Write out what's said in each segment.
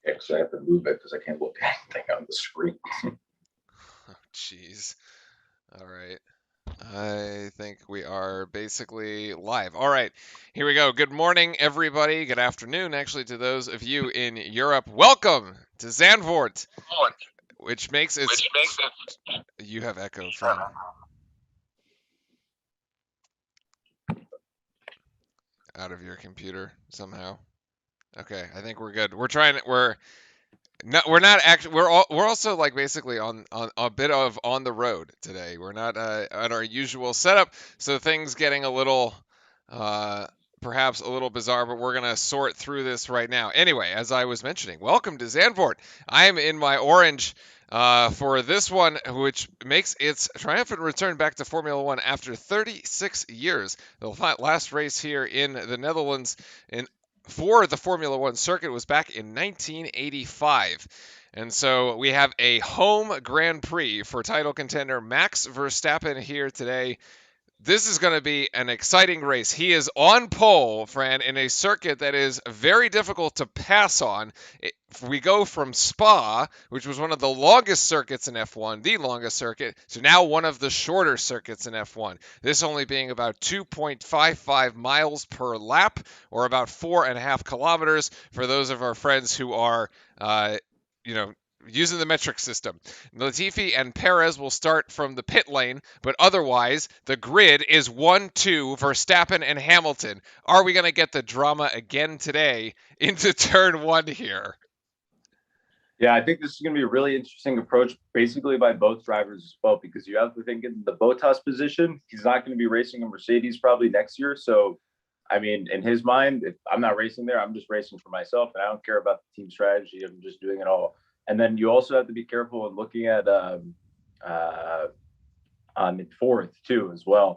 Actually, I have to move it because I can't look at anything on the screen. Oh, jeez. All right. I think we are basically live. All right, here we go. Good morning, everybody. Good afternoon, actually, to those of you in Europe. Welcome to Zandvoort, which makes its. You have echo, friend. Out of your computer somehow. Okay, I think we're good. We're trying. We're not actually. We're also like basically on a bit of on the road today. We're not at our usual setup, so things getting a little uh, perhaps a little bizarre, but we're gonna sort through this right now. Anyway, as I was mentioning, welcome to Zandvoort. I am in my orange. For this one, which makes its triumphant return back to Formula One after 36 years. The last race here in the Netherlands in for the Formula One circuit was back in 1985. And so we have a home Grand Prix for title contender Max Verstappen here today. This is going to be an exciting race. He is on pole, Fran, in a circuit that is very difficult to pass on. We go from Spa, which was one of the longest circuits in F1, the longest circuit, to now one of the shorter circuits in F1. This only being about 2.55 miles per lap, or about 4.5 kilometers for those of our friends who are, you know, using the metric system. Latifi and Perez will start from the pit lane, but otherwise, the grid is 1 2 Verstappen and Hamilton. Are we going to get the drama again today into turn one here? Yeah, I think this is going to be a really interesting approach, basically by both drivers as well, because you have to think in the Bottas position, he's not going to be racing a Mercedes probably next year. So, I mean, in his mind, if I'm not racing there, I'm just racing for myself, and I don't care about the team strategy. I'm just doing it all. And then you also have to be careful in looking at uh, on fourth too as well.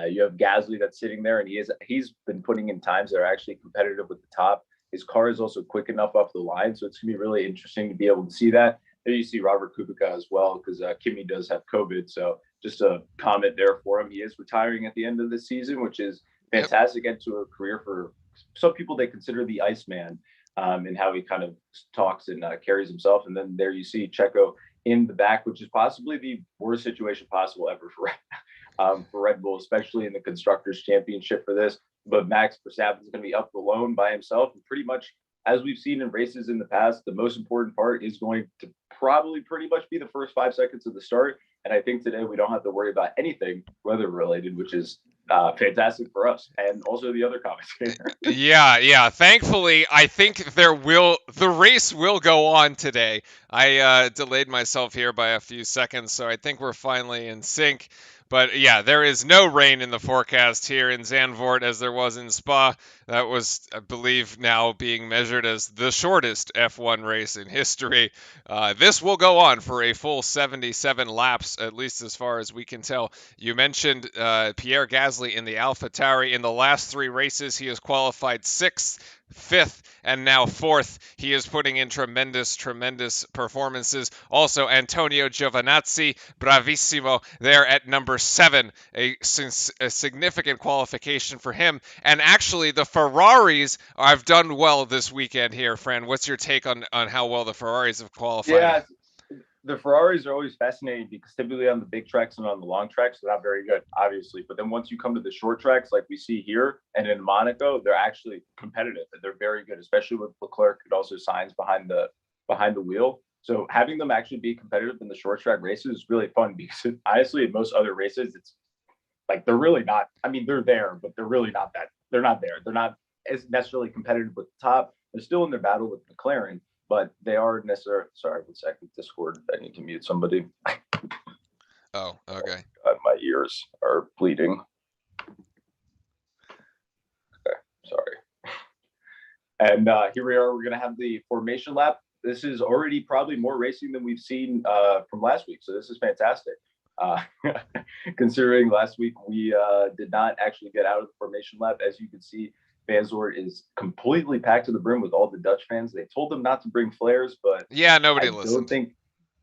You have Gasly that's sitting there, and he's been putting in times that are actually competitive with the top. His car is also quick enough off the line, so it's gonna be really interesting to be able to see that. There you see Robert Kubica as well, because Kimi does have COVID, so just a comment there for him. He is retiring at the end of the season, which is Yep. fantastic end to a career for some people. They consider the Iceman, and how he kind of talks and carries himself. And then there you see Checo in the back, which is possibly the worst situation possible ever for Red Bull, especially in the constructors championship for this. But Max Verstappen is going to be up alone by himself, and pretty much as we've seen in races in the past, the most important part is going to probably pretty much be the first 5 seconds of the start. And I think today we don't have to worry about anything weather related, which is fantastic for us and also the other commentator. Yeah. Thankfully, I think the race will go on today. I delayed myself here by a few seconds, so I think we're finally in sync. But yeah, there is no rain in the forecast here in Zandvoort as there was in Spa. That was, I believe, now being measured as the shortest F1 race in history. This will go on for a full 77 laps, at least as far as we can tell. You mentioned Pierre Gasly in the AlphaTauri. In the last three races, he has qualified sixth, fifth, and now fourth. He is putting in tremendous performances. Also, Antonio Giovinazzi, bravissimo, there at number 7, a significant qualification for him. And actually, the Ferraris have done well this weekend here, Fran. What's your take on how well the Ferraris have qualified? Yeah, the Ferraris are always fascinating because typically on the big tracks and on the long tracks, they're not very good, obviously. But then once you come to the short tracks, like we see here and in Monaco, they're actually competitive and they're very good, especially with Leclerc and also signs behind the wheel. So having them actually be competitive in the short track races is really fun because honestly, in most other races, it's like they're really not. I mean, they're there, but they're really not that. They're not there. They're not as necessarily competitive with the top. They're still in their battle with McLaren, but they are necessarily. Sorry, 1 second. Discord. I need to mute somebody. Oh, okay. My ears are bleeding. Okay, sorry. And here we are. We're going to have the formation lap. This is already probably more racing than we've seen from last week. So this is fantastic. Uh, considering last week we did not actually get out of the formation lap. As you can see, Vanzort is completely packed to the brim with all the Dutch fans. They told them not to bring flares, but Yeah, nobody I don't listened. think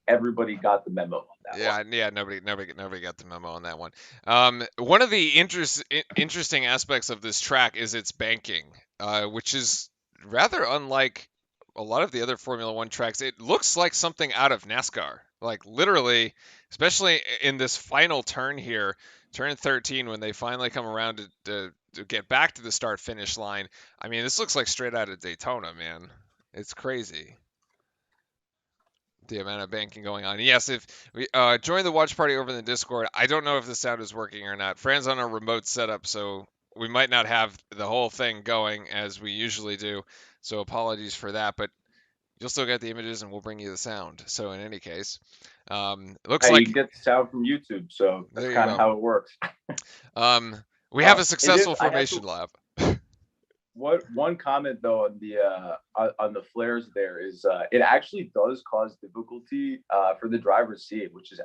everybody got the memo on that one. Yeah, nobody got the memo on that one. One of the interesting aspects of this track is its banking, which is rather unlike a lot of the other Formula One tracks, it looks like something out of NASCAR. Like literally, especially in this final turn here, turn 13, when they finally come around to get back to the start finish line. I mean, this looks like straight out of Daytona, man. It's crazy the amount of banking going on. Yes, if we join the watch party over in the Discord, I don't know if the sound is working or not. Fran's on a remote setup, so we might not have the whole thing going as we usually do. So apologies for that, but you'll still get the images and we'll bring you the sound. So in any case, looks Hey, you like get the sound from YouTube, so that's there you kind of go. how it works. Um, we have a It is. successful I have formation to. lab. What one comment though on the flares there is it actually does cause difficulty for the driver's seat, which is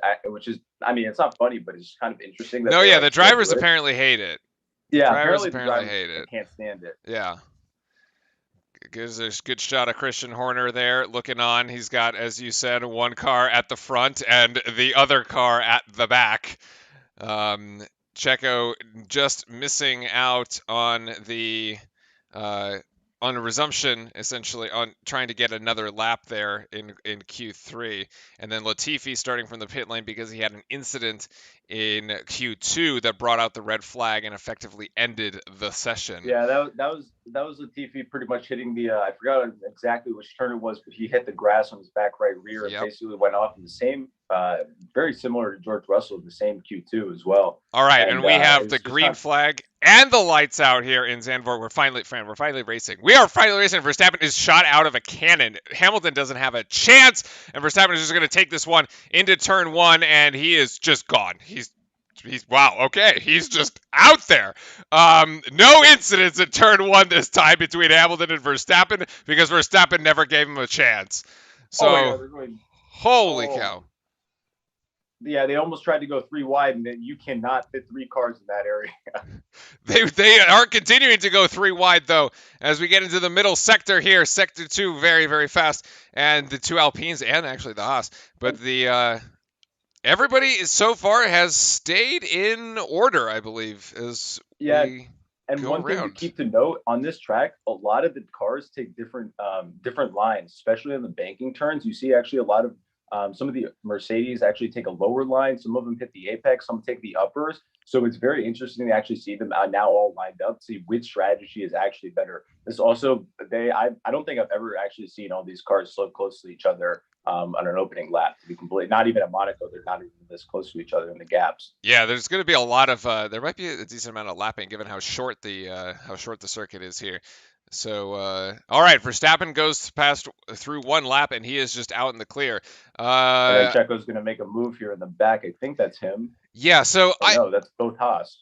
I mean it's not funny, but it's just kind of interesting that No, they yeah, like the still drivers do it. apparently hate it. The Yeah, drivers apparently the apparently drivers hate it. can't stand it. Yeah. Gives a good shot of Christian Horner there looking on. He's got, as you said, one car at the front and the other car at the back. Um, Checo just missing out uh, on a resumption, essentially on trying to get another lap there in Q3, and then Latifi starting from the pit lane because he had an incident in Q2 that brought out the red flag and effectively ended the session. Yeah, that was Latifi pretty much hitting the. I forgot exactly which turn it was, but he hit the grass on his back right rear and Yep. basically went off in the same, very similar to George Russell, the same Q2 as well. All right, and And we have the it's just green not. flag and the lights out here in Zandvoort. We're finally racing. We are finally racing. Verstappen is shot out of a cannon. Hamilton doesn't have a chance, and Verstappen is just going to take this one into turn one, and he is just gone. He's wow. Okay, he's just out there. No incidents in turn one this time between Hamilton and Verstappen because Verstappen never gave him a chance. Oh yeah, So, they're going. holy Oh cow. yeah, they almost tried to go three wide, and then you cannot fit three cars in that area. They are continuing to go three wide though as we get into the middle sector here, sector two, very very fast, and the two Alpines and actually the Haas, but the everybody so far has stayed in order, I believe, as Yeah, we and go one thing to around. keep to note on this track, a lot of the cars take different lines, especially on the banking turns. You see actually a lot of some of the Mercedes actually take a lower line. Some of them hit the apex, some take the uppers. So it's very interesting to actually see them now all lined up, see which strategy is actually better. This also I don't think I've ever actually seen all these cars so close to each other on an opening lap. To be complete, not even at Monaco, they're not even this close to each other in the gaps. Yeah, there's going to be a lot of there might be a decent amount of lapping given how short the circuit is here. So all right, Verstappen goes past through one lap and he is just out in the clear. And then Uh, Checo's going to make a move here in the back. I think that's him. yeah, so Or no, that's both Haas.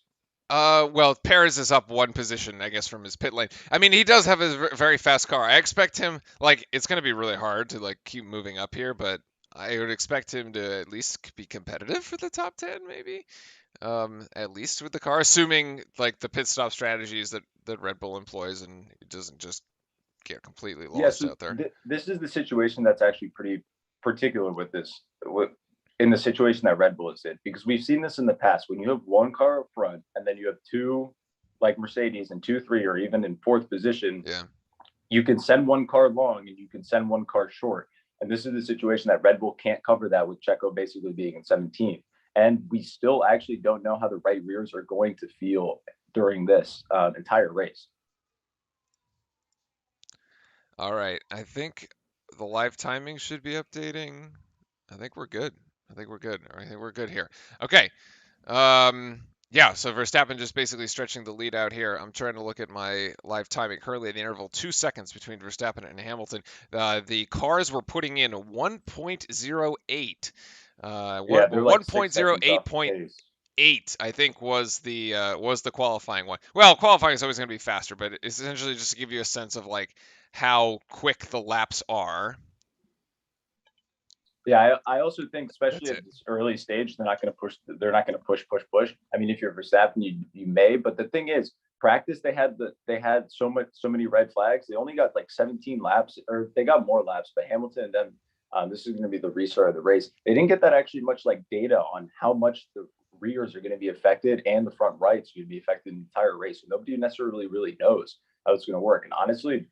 well, Perez is up one position, I guess, from his pit lane. I mean, he does have a very fast car. I expect him, like, it's going to be really hard to like keep moving up here, but I would expect him to at least be competitive for the top 10, maybe. At least with the car, assuming like the pit stop strategies that Red Bull employs, and it doesn't just get completely Yeah, lost so out there. this is the situation that's actually pretty particular with this, in the situation that Red Bull is in, because we've seen this in the past when you have one car up front and then you have two, like Mercedes, in 2, 3, or even in fourth position. Yeah. You can send one car long and you can send one car short. And this is the situation that Red Bull can't cover that with Checo basically being in 17th. And we still actually don't know how the right rears are going to feel during this entire race. All right. I think the live timing should be updating. I think we're good. I think we're good. I think we're good here. Okay. Yeah, so Verstappen just basically stretching the lead out here. I'm trying to look at my live timing. Currently, the interval 2 seconds between Verstappen and Hamilton. The cars were putting in 1.08. Yeah, they're like 6 seconds off the 1.08.8, pace. I think, was the qualifying one. Well, qualifying is always going to be faster, but it's essentially just to give you a sense of like how quick the laps are. Yeah, I also think, especially That's at it. this early stage, they're not going to push. They're not going to push. I mean, if you're Verstappen, you may, but the thing is, practice they had so many red flags. They only got like 17 laps, or they got more laps. But Hamilton and them, this is going to be the restart of the race. They didn't get that actually much like data on how much the rears are going to be affected and the front rights are going to be affected in the entire race. So nobody necessarily really knows how it's going to work. And honestly,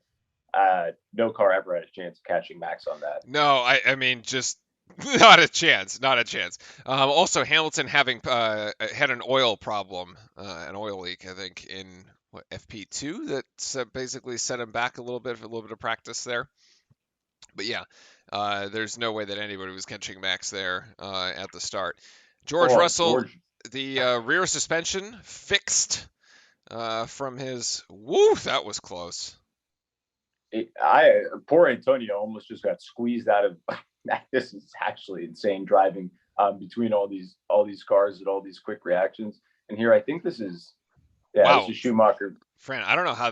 no car ever had a chance of catching Max on that. No, I mean just not a chance, not a chance. Also, Hamilton having had an oil problem, an oil leak, I think, in what, FP2 that basically set him back a little bit for a little bit of practice there. But yeah, there's no way that anybody was catching Max there at the start. George Oh, Russell, George. the rear suspension fixed from his. Woo, that was close. Poor Antonio almost just got squeezed out of. This is actually insane driving between all these cars and all these quick reactions. And here, I think this is this Wow, is Schumacher. Fran, I don't know how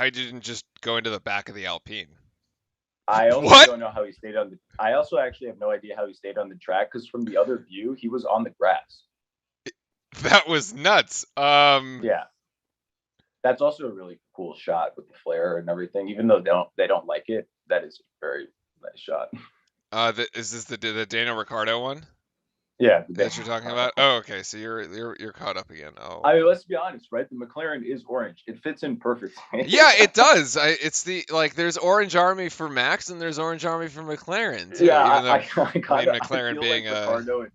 he didn't just go into the back of the Alpine. I also What? don't know how he stayed on the. I also actually have no idea how he stayed on the track because from the other view, he was on the grass. That was nuts. Yeah, that's also a really cool shot with the flare and everything. Even though they don't like it, that is a very nice shot. Is this the Daniel Ricciardo one Yeah, that you're talking about? Oh, okay. So you're caught up again. Oh. I mean, let's be honest, right? The McLaren is orange. It fits in perfectly. Yeah, it does. It's the like there's Orange Army for Max and there's Orange Army for McLaren too. Yeah, Even though I McLaren feel being like Ricardo.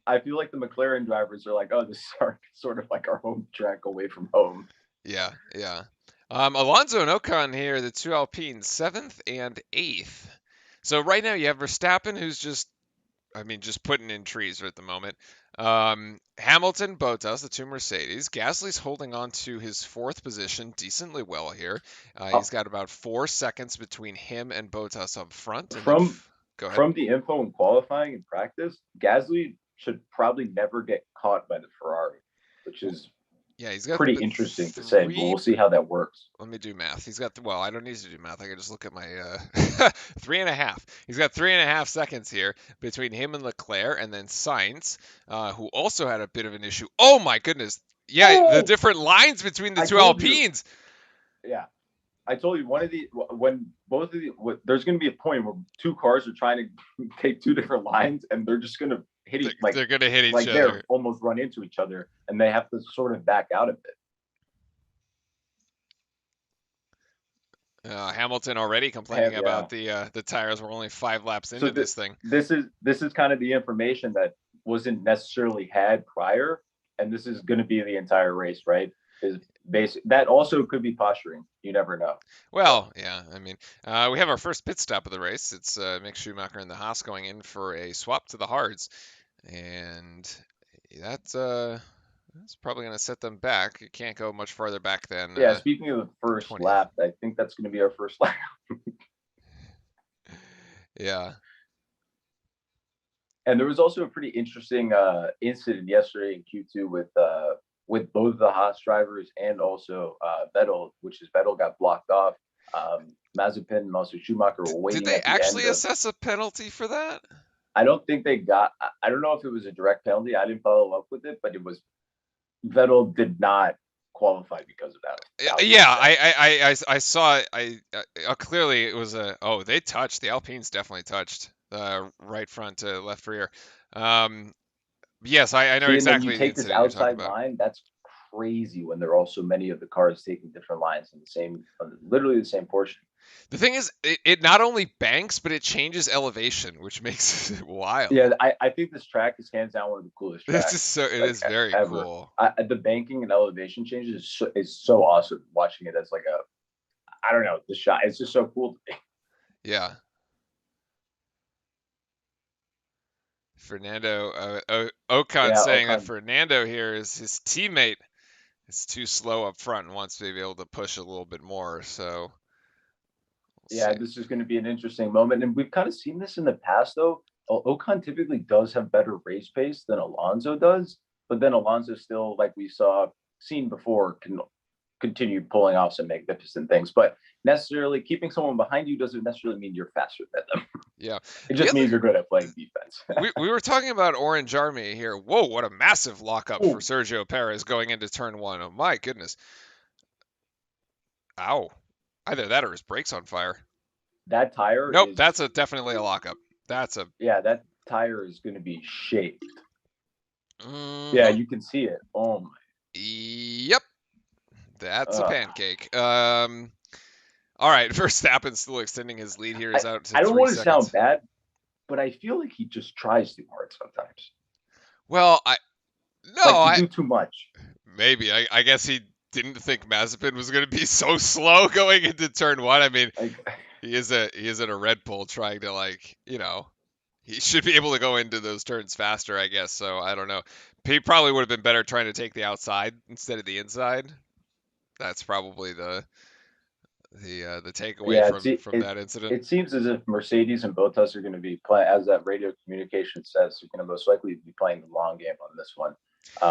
I feel like the McLaren drivers are like, oh, this is sort of like our home track away from home. yeah, yeah. Alonso and Ocon here, the two Alpines, 7th and 8th. So right now you have Verstappen, who's just putting in trees at the moment. Hamilton, Bottas, the two Mercedes. Gasly's holding on to his 4th position decently well here. He's got about 4 seconds between him and Bottas up front. And go ahead. From the info in qualifying and practice, Gasly should probably never get caught by the Ferrari, which is he's got pretty interesting to say, but we'll see how that works. Let me do math. He's got I don't need to do math. I can just look at my 3.5. He's got 3.5 seconds here between him and Leclerc, and then Sainz, who also had a bit of an issue. Oh my goodness! Yeah, the different lines between the two Alpines. Yeah, I told you there's going to be a point where two cars are trying to take two different lines, and they're just going to hit each they're going to hit each other. They're almost run into each other, and they have to sort of back out of it. Hamilton already complaining about the tires. We're only 5 laps into this thing. This is kind of the information that wasn't necessarily had prior, and this is going to be the entire race, right? Is basic. That also could be posturing. You never know. Well, yeah. I mean, we have our first pit stop of the race. It's Mick Schumacher and the Haas going in for a swap to the hards, and that's probably going to set them back. You can't go much farther back than. Yeah. Speaking of the first 20th lap, I think that's going to be our first lap. Yeah. And there was also a pretty interesting incident yesterday in Q2 with both the Haas drivers and also Vettel, which is Vettel got blocked off. Mazepin and also Schumacher were waiting. Did they actually assess a penalty for that? I don't think they got. I don't know if it was a direct penalty. I didn't follow up with it, but it was. Vettel did not qualify because of that. Yeah, I saw it. Clearly it was they touched. The Alpines definitely touched right front to left rear. Yes, I know exactly. You take this outside line. That's crazy when there are also many of the cars taking different lines in the same, literally the same portion. The thing is, it not only banks, but it changes elevation, which makes it wild. Yeah, I think this track is hands down one of the coolest tracks. It is very cool. The banking and elevation changes is so awesome. Watching it as like I don't know, the shot. It's just so cool to me. Yeah. Fernando Ocon saying that Fernando here is his teammate is too slow up front and wants to be able to push a little bit more. So. This is going to be an interesting moment. And we've kind of seen this in the past, though. Ocon typically does have better race pace than Alonso does. But then Alonso still, like we seen before, can continue pulling off some magnificent things. But necessarily keeping someone behind you doesn't necessarily mean you're faster than them. Yeah. It just means you're good at playing defense. we were talking about Orange Army here. Whoa, what a massive lockup for Sergio Perez going into turn 1. Oh, my goodness. Ow. Either that or his brakes on fire. That tire. Nope, that's definitely a lockup. That tire is going to be shaved. Mm-hmm. Yeah, you can see it. Oh my. Yep, that's a pancake. All right, Verstappen still extending his lead here. I, He's out to I don't three want to sound seconds. bad, but I feel like he just tries too hard sometimes. Well, no, Like to do too much. maybe I guess he didn't think Mazepin was going to be so slow going into turn one. I mean, Like he is in a Red Bull trying to he should be able to go into those turns faster, I guess. So I don't know. He probably would have been better trying to take the outside instead of the inside. That's probably the takeaway yeah, from that incident. it seems as if Mercedes and Bottas are going to be playing, as that radio communication says, they're going to most likely be playing the long game on this one,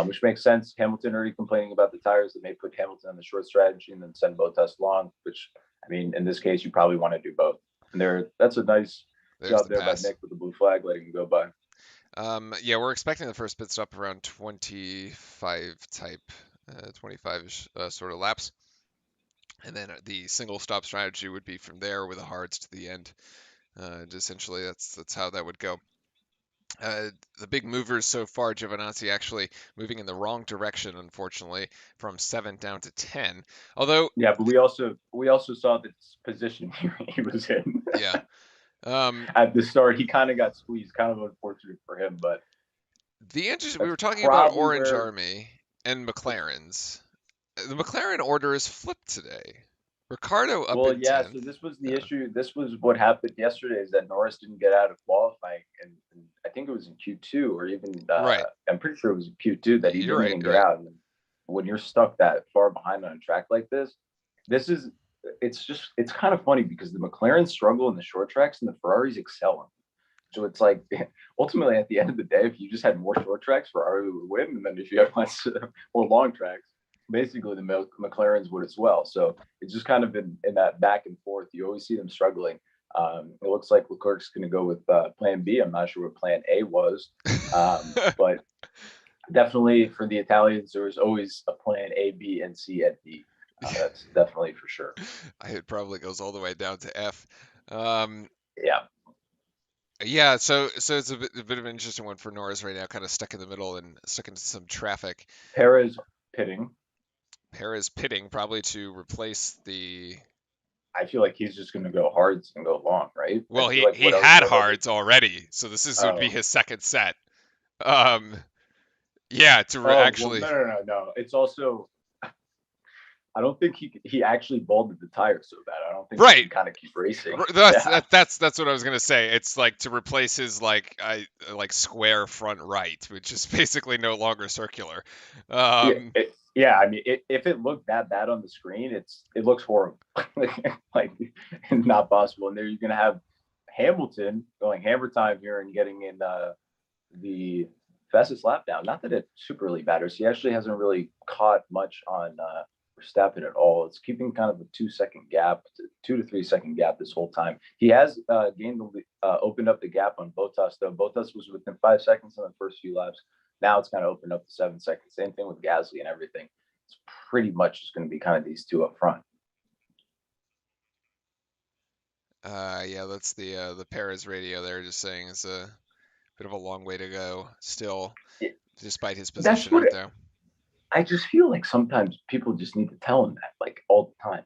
which makes sense. Hamilton already complaining about the tires that may put Hamilton on the short strategy and then send Bottas long. Which I mean, in this case, you probably want to do both. And that's a nice There's job the there by pass. Nick with the blue flag, letting him go by. Yeah, we're expecting the first pit stop around 25 type, 25-ish sort of laps. And then the single stop strategy would be from there with the hards to the end. Essentially, that's how that would go. The big movers so far, Giovinazzi actually moving in the wrong direction, unfortunately, from 7 down to 10. Although, Yeah, but we also saw the position he was in yeah, um, at the start. He kind of got squeezed, kind of unfortunate for him, but the interesting, we that's were talking about probably Orange where Army and it's. McLaren's. The McLaren order is flipped today. Ricardo up Well, in yeah. 10th. So this was the Yeah. issue. This was what happened yesterday. Is that Norris didn't get out of qualifying, and I think it was in Q2 or even Right. I'm pretty sure it was in Q2 that he You're didn't right. even You're get right. out. And when you're stuck that far behind on a track like this is it's kind of funny because the McLarens struggle in the short tracks and the Ferraris excel in. So it's like ultimately at the end of the day, if you just had more short tracks, Ferrari would win, and then if you had less more long tracks, basically the McLarens would as well. So it's just kind of in that back and forth. You always see them struggling. It looks like Leclerc's going to go with Plan B. I'm not sure what Plan A was, but definitely for the Italians, there was always a Plan A, B, and C and D. That's definitely for sure. It probably goes all the way down to F. Um, Yeah, yeah, so it's a bit of an interesting one for Norris right now, kind of stuck in the middle and stuck into some traffic. Perez pitting. Perez pitting probably to replace the. I feel like he's just going to go hards and go long, right? I Well, feel he like he what else? had What other? hards already, so this is would be Oh, his second set. Um, yeah, well, actually, no. It's also I don't think he actually balded the tire so bad. I don't think he right. can kind of keep racing. That's Yeah, that's what I was gonna say. It's like to replace his like square front right, which is basically no longer circular. yeah, Um, yeah. I mean, if it looked that bad on the screen, it looks horrible, like not possible. And there you're gonna have Hamilton going hammer time here and getting in the fastest lap down. Not that it super really matters. He actually hasn't really caught much on Verstappen at all. It's keeping kind of a 2 second gap, 2 to 3 second gap this whole time. He has opened up the gap on Bottas though. Bottas was within 5 seconds in the first few laps. Now it's kind of opened up to 7 seconds. Same thing with Gasly and everything. It's pretty much just going to be kind of these two up front. yeah, that's the Perez radio there, just saying it's a bit of a long way to go still, It, despite his that's position what out there. I just feel like sometimes people just need to tell him that, like all the time.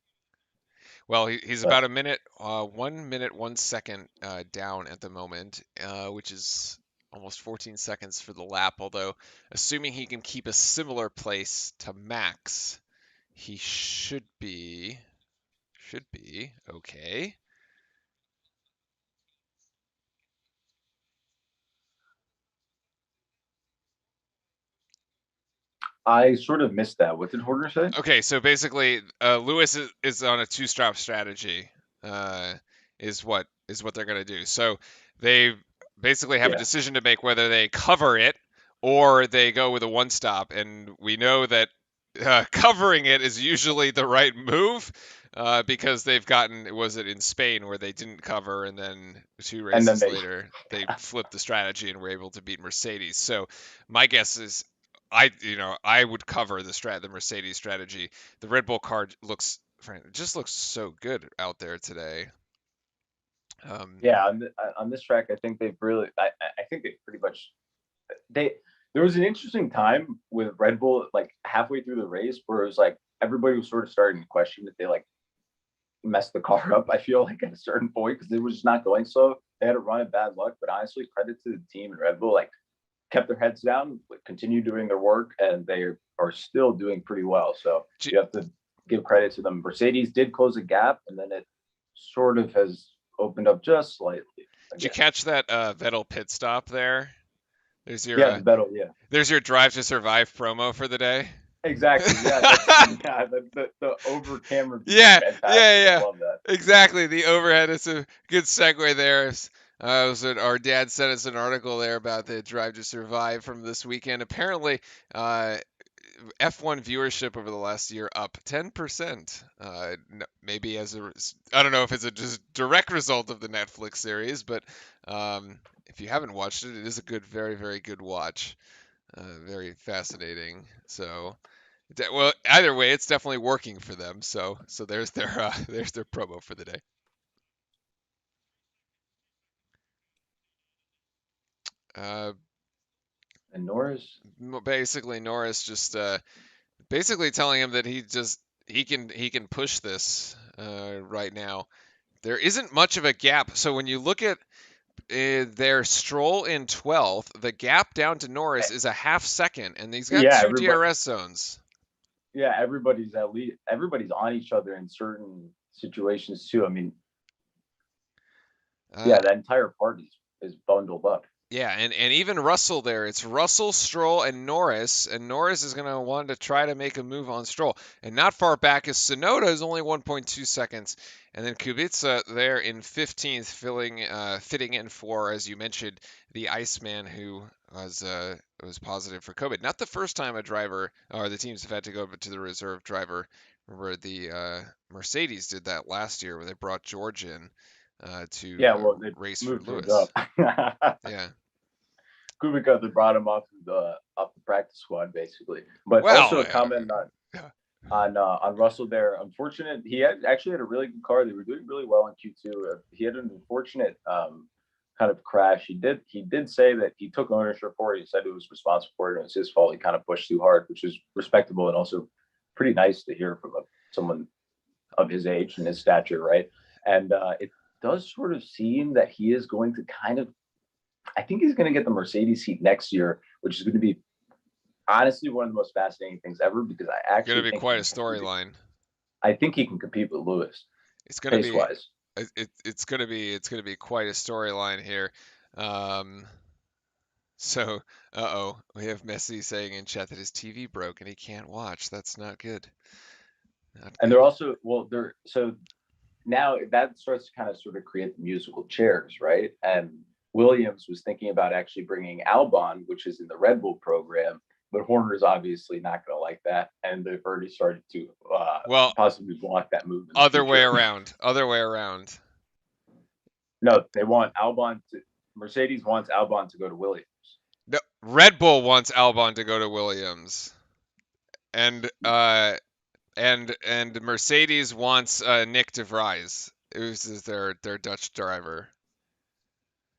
Well, he's But about a minute, 1 minute, 1 second down at the moment, which is almost 14 seconds for the lap. Although, assuming he can keep a similar place to Max, he should be okay. I sort of missed that. What did Horner say? Okay, so basically, Lewis is on a two-stop strategy. Uh, is what they're gonna do. So they basically have a Yeah. decision to make whether they cover it or they go with a one-stop. And we know that covering it is usually the right move because they've gotten was it in Spain where they didn't cover and then two And then races they later they flipped the strategy and were able to beat Mercedes. So my guess is I would cover the Mercedes strategy. The Red Bull car just looks so good out there today. Um, yeah, on this track, I think they've really I think they pretty much they there was an interesting time with Red Bull like halfway through the race where it was like everybody was sort of starting to question if they like messed the car up. I feel like at a certain point because it was just not going so. They had a run of bad luck, but honestly, credit to the team and Red Bull. Like kept their heads down, continued doing their work, and they are still doing pretty well. So Did you have to give credit to them. Mercedes did close a gap, and then it sort of has opened up just slightly did you again. catch that Vettel pit stop there? There's your Yeah, the battle. Yeah, there's your Drive to Survive promo for the day. exactly. Yeah, that's yeah. The over camera view is Yeah, fantastic. yeah, I yeah. love that. Exactly. The overhead is a good segue there. Our dad sent us an article there about the Drive to Survive from this weekend. Apparently, uh, F1 viewership over the last year up 10%. Maybe I don't know if it's a just direct result of the Netflix series, but if you haven't watched it, it is a good, very, very good watch. Very fascinating. So, well, either way, it's definitely working for them. So there's their promo for the day. Uh, And Norris, Basically, Norris just basically telling him that he can push this right now. There isn't much of a gap. So when you look at their Stroll in 12th, the gap down to Norris is a half second, and he's got yeah, two everybody, DRS zones. yeah, everybody's on each other in certain situations too. I mean, Uh, yeah, that entire part is bundled up. Yeah, and even Russell there. It's Russell, Stroll, and Norris is going to want to try to make a move on Stroll. And not far back is Sonoda, is only 1.2 seconds. And then Kubica there in 15th, fitting in for, as you mentioned, the Iceman who was positive for COVID. Not the first time a driver or the teams have had to go to the reserve driver. Remember the Mercedes did that last year where they brought George in to Yeah, well, they race for moved George Lewis. up. Yeah. Kubica, they brought him off the practice squad basically. But Well, also a comment on Russell there. Unfortunate, actually had a really good car. They were doing really well in Q2. He had an unfortunate kind of crash. He did say that he took ownership for it. He said he was responsible for it. And it was his fault. He kind of pushed too hard, which is respectable and also pretty nice to hear from someone of his age and his stature, right? And it does sort of seem that he is going to kind of. I think he's going to get the Mercedes seat next year, which is going to be honestly one of the most fascinating things ever because I going to actually be think quite a storyline. I think he can compete with Lewis It's going to pace be wise. it's going to be quite a storyline here. Um, so, uh-oh, we have Messi saying in chat that his TV broke and he can't watch. That's not good. Not And they're good. also they're so now that starts to kind of sort of create the musical chairs, right? And Williams was thinking about actually bringing Albon, which is in the Red Bull program, but Horner's obviously not going to like that, and they've already started to Well, possibly block that move in the other way future. around. Other way around. No, they want Albon to. Mercedes wants Albon to go to Williams. No, Red Bull wants Albon to go to Williams, and Mercedes wants Nick de Vries, who's their Dutch driver.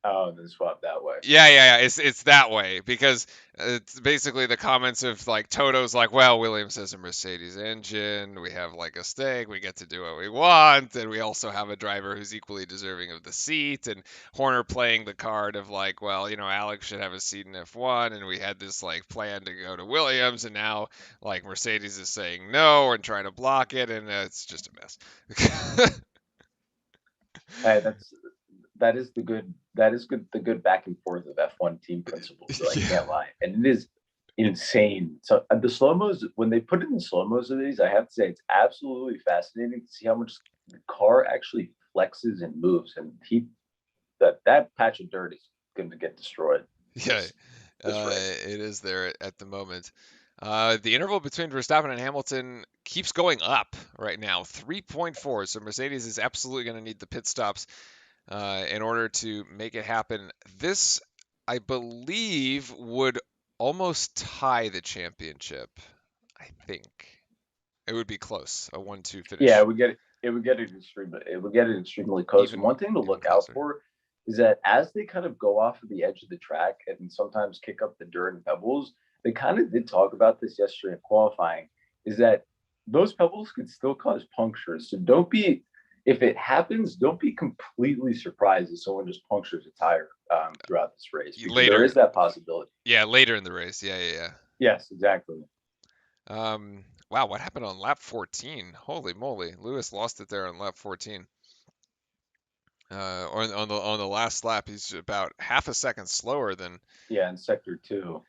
Oh, then swap that way. Yeah. It's that way because it's basically the comments of like Toto's like, well, Williams has a Mercedes engine. We have like a stake. We get to do what we want, and we also have a driver who's equally deserving of the seat. And Horner playing the card of like, well, Alex should have a seat in F1, and we had this like plan to go to Williams, and now like Mercedes is saying no and trying to block it, and it's just a mess. Hey, that is good the good back and forth of F1 team principles. So I Yeah. can't lie, and it is insane. So the slow mos when they put in the slow mos of these, I have to say it's absolutely fascinating to see how much the car actually flexes and moves, and that patch of dirt is going to get destroyed Yeah, this race. it is there at the moment. The interval between Verstappen and Hamilton keeps going up right now, 3.4. So Mercedes is absolutely going to need the pit stops in order to make it happen. This, I believe, would almost tie the championship. I think it would be close, a 1-2 Yeah, finish, it would get it extremely close. And even one thing to even look out closer. for is that as they kind of go off of the edge of the track and sometimes kick up the dirt and pebbles, they kind of did talk about this yesterday in qualifying, is that those pebbles could still cause punctures. So don't be if it happens, don't be completely surprised if someone just punctures a tire throughout this race, because there Later, is that possibility. yeah, later in the race. Yeah. Yes, exactly. Wow, what happened on lap 14? Holy moly, Lewis lost it there on lap 14. Or on the last lap, he's about half a second slower than. Yeah, in sector 2.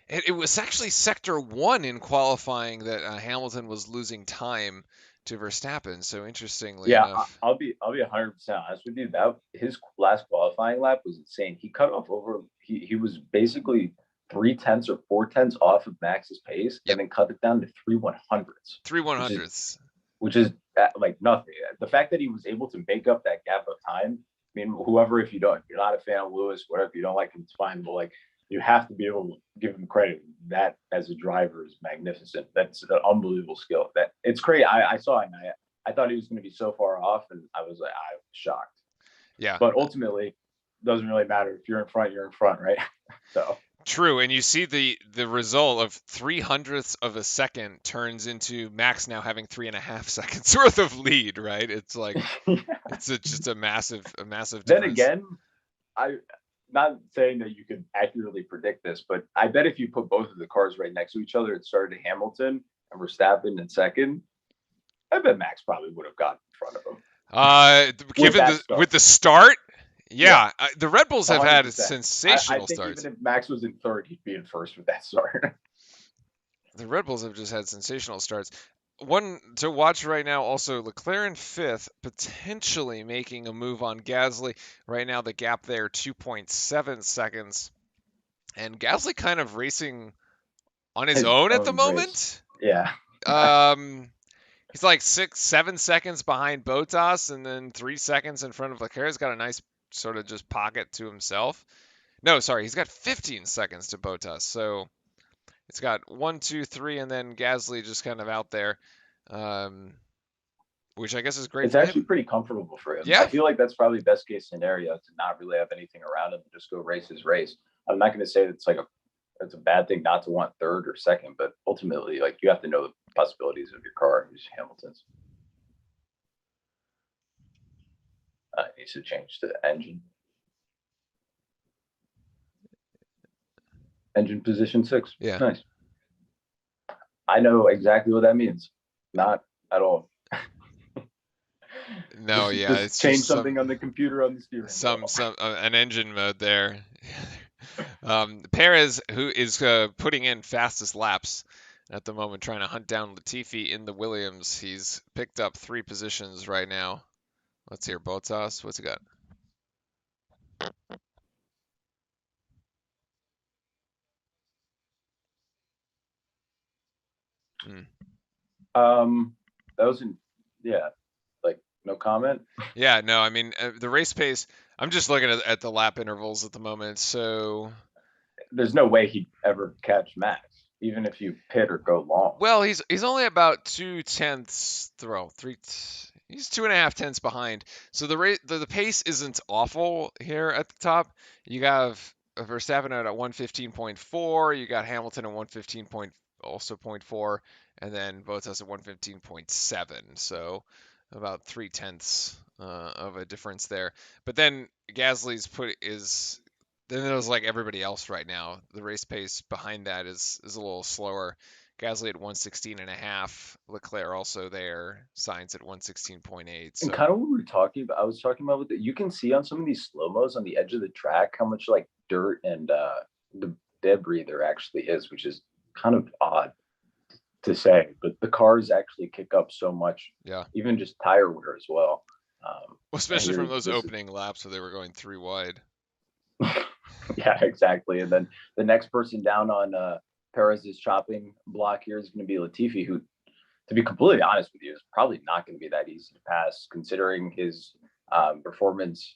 It was actually sector 1 in qualifying that Hamilton was losing time to Verstappen. So interestingly Yeah, enough, I'll be 100% honest with you. That his last qualifying lap was insane. He cut off over. He was basically 3/10 or 4/10 off of Max's pace, yep, and then cut it down to 3/100ths, three one which is hundredths. like nothing. The fact that he was able to make up that gap of time. I mean, whoever, if you're not a fan of Lewis, whatever, if you don't like him, it's fine. But like, you have to be able to give him credit. That as a driver is magnificent. That's an unbelievable skill. That it's crazy. I saw it, and I thought he was going to be so far off, and I was shocked. Yeah. But ultimately, doesn't really matter. If you're in front, you're in front, right? So True, and you see the result of 300ths of a second turns into Max now having 3.5 seconds worth of lead, right? It's like it's just a massive difference. Then again, I not saying that you could accurately predict this, but I bet if you put both of the cars right next to each other, it started Hamilton and Verstappen in second, I bet Max probably would have gotten in front of him. Given with the start, yeah, the Red Bulls have 100%. had sensational I think starts. even if Max was in third, he'd be in first with that start. The Red Bulls have just had sensational starts. One to watch right now, also Leclerc in fifth, potentially making a move on Gasly. Right now, the gap there 2.7 seconds, and Gasly kind of racing on his own at the moment. Race. Yeah. He's like 6-7 seconds behind Bottas, and then 3 seconds in front of Leclerc. He's got a nice sort of just pocket to himself. No, sorry, he's got 15 seconds to Bottas. So it's got 1, 2, 3, and then Gasly just kind of out there, which I guess is great. It's actually pretty comfortable for him. Yeah. I feel like that's probably best case scenario, to not really have anything around him and just go race his race. I'm not going to say it's a bad thing not to want third or second, but ultimately, like, you have to know the possibilities of your car. Who's Hamilton's? It needs to change to engine. Engine position 6. Yeah. Nice. I know exactly what that means. Not at all. No, just it's change just something on the computer on the steering. An engine mode there. Perez, who is putting in fastest laps at the moment, trying to hunt down Latifi in the Williams. He's picked up 3 positions right now. Let's hear Bottas. What's he got? That was like, no comment. Yeah, no, I mean the race pace. I'm just looking at the lap intervals at the moment. So there's no way he'd ever catch Max, even if you pit or go long. Well, he's only about 2/10 He's 2.5 tenths behind. So the pace isn't awful here at the top. You have Verstappen at 115.4. You got Hamilton at 115.4, and then Bottas at 115.7. So about 3/10 of a difference there. But then Gasly's then there's like everybody else right now. The race pace behind that is a little slower. Gasly at 116.5. Leclerc also there. Sainz at 116.8. So. And kind of what we were talking about, I was talking about you can see on some of these slow-mos on the edge of the track how much like dirt and the debris there actually is, which is kind of odd to say, but the cars actually kick up so much. Yeah. Even just tire wear as well. Especially from those opening laps where they were going 3 wide. Yeah, exactly. And then the next person down on Perez's chopping block here is going to be Latifi, who, to be completely honest with you, is probably not going to be that easy to pass, considering his performance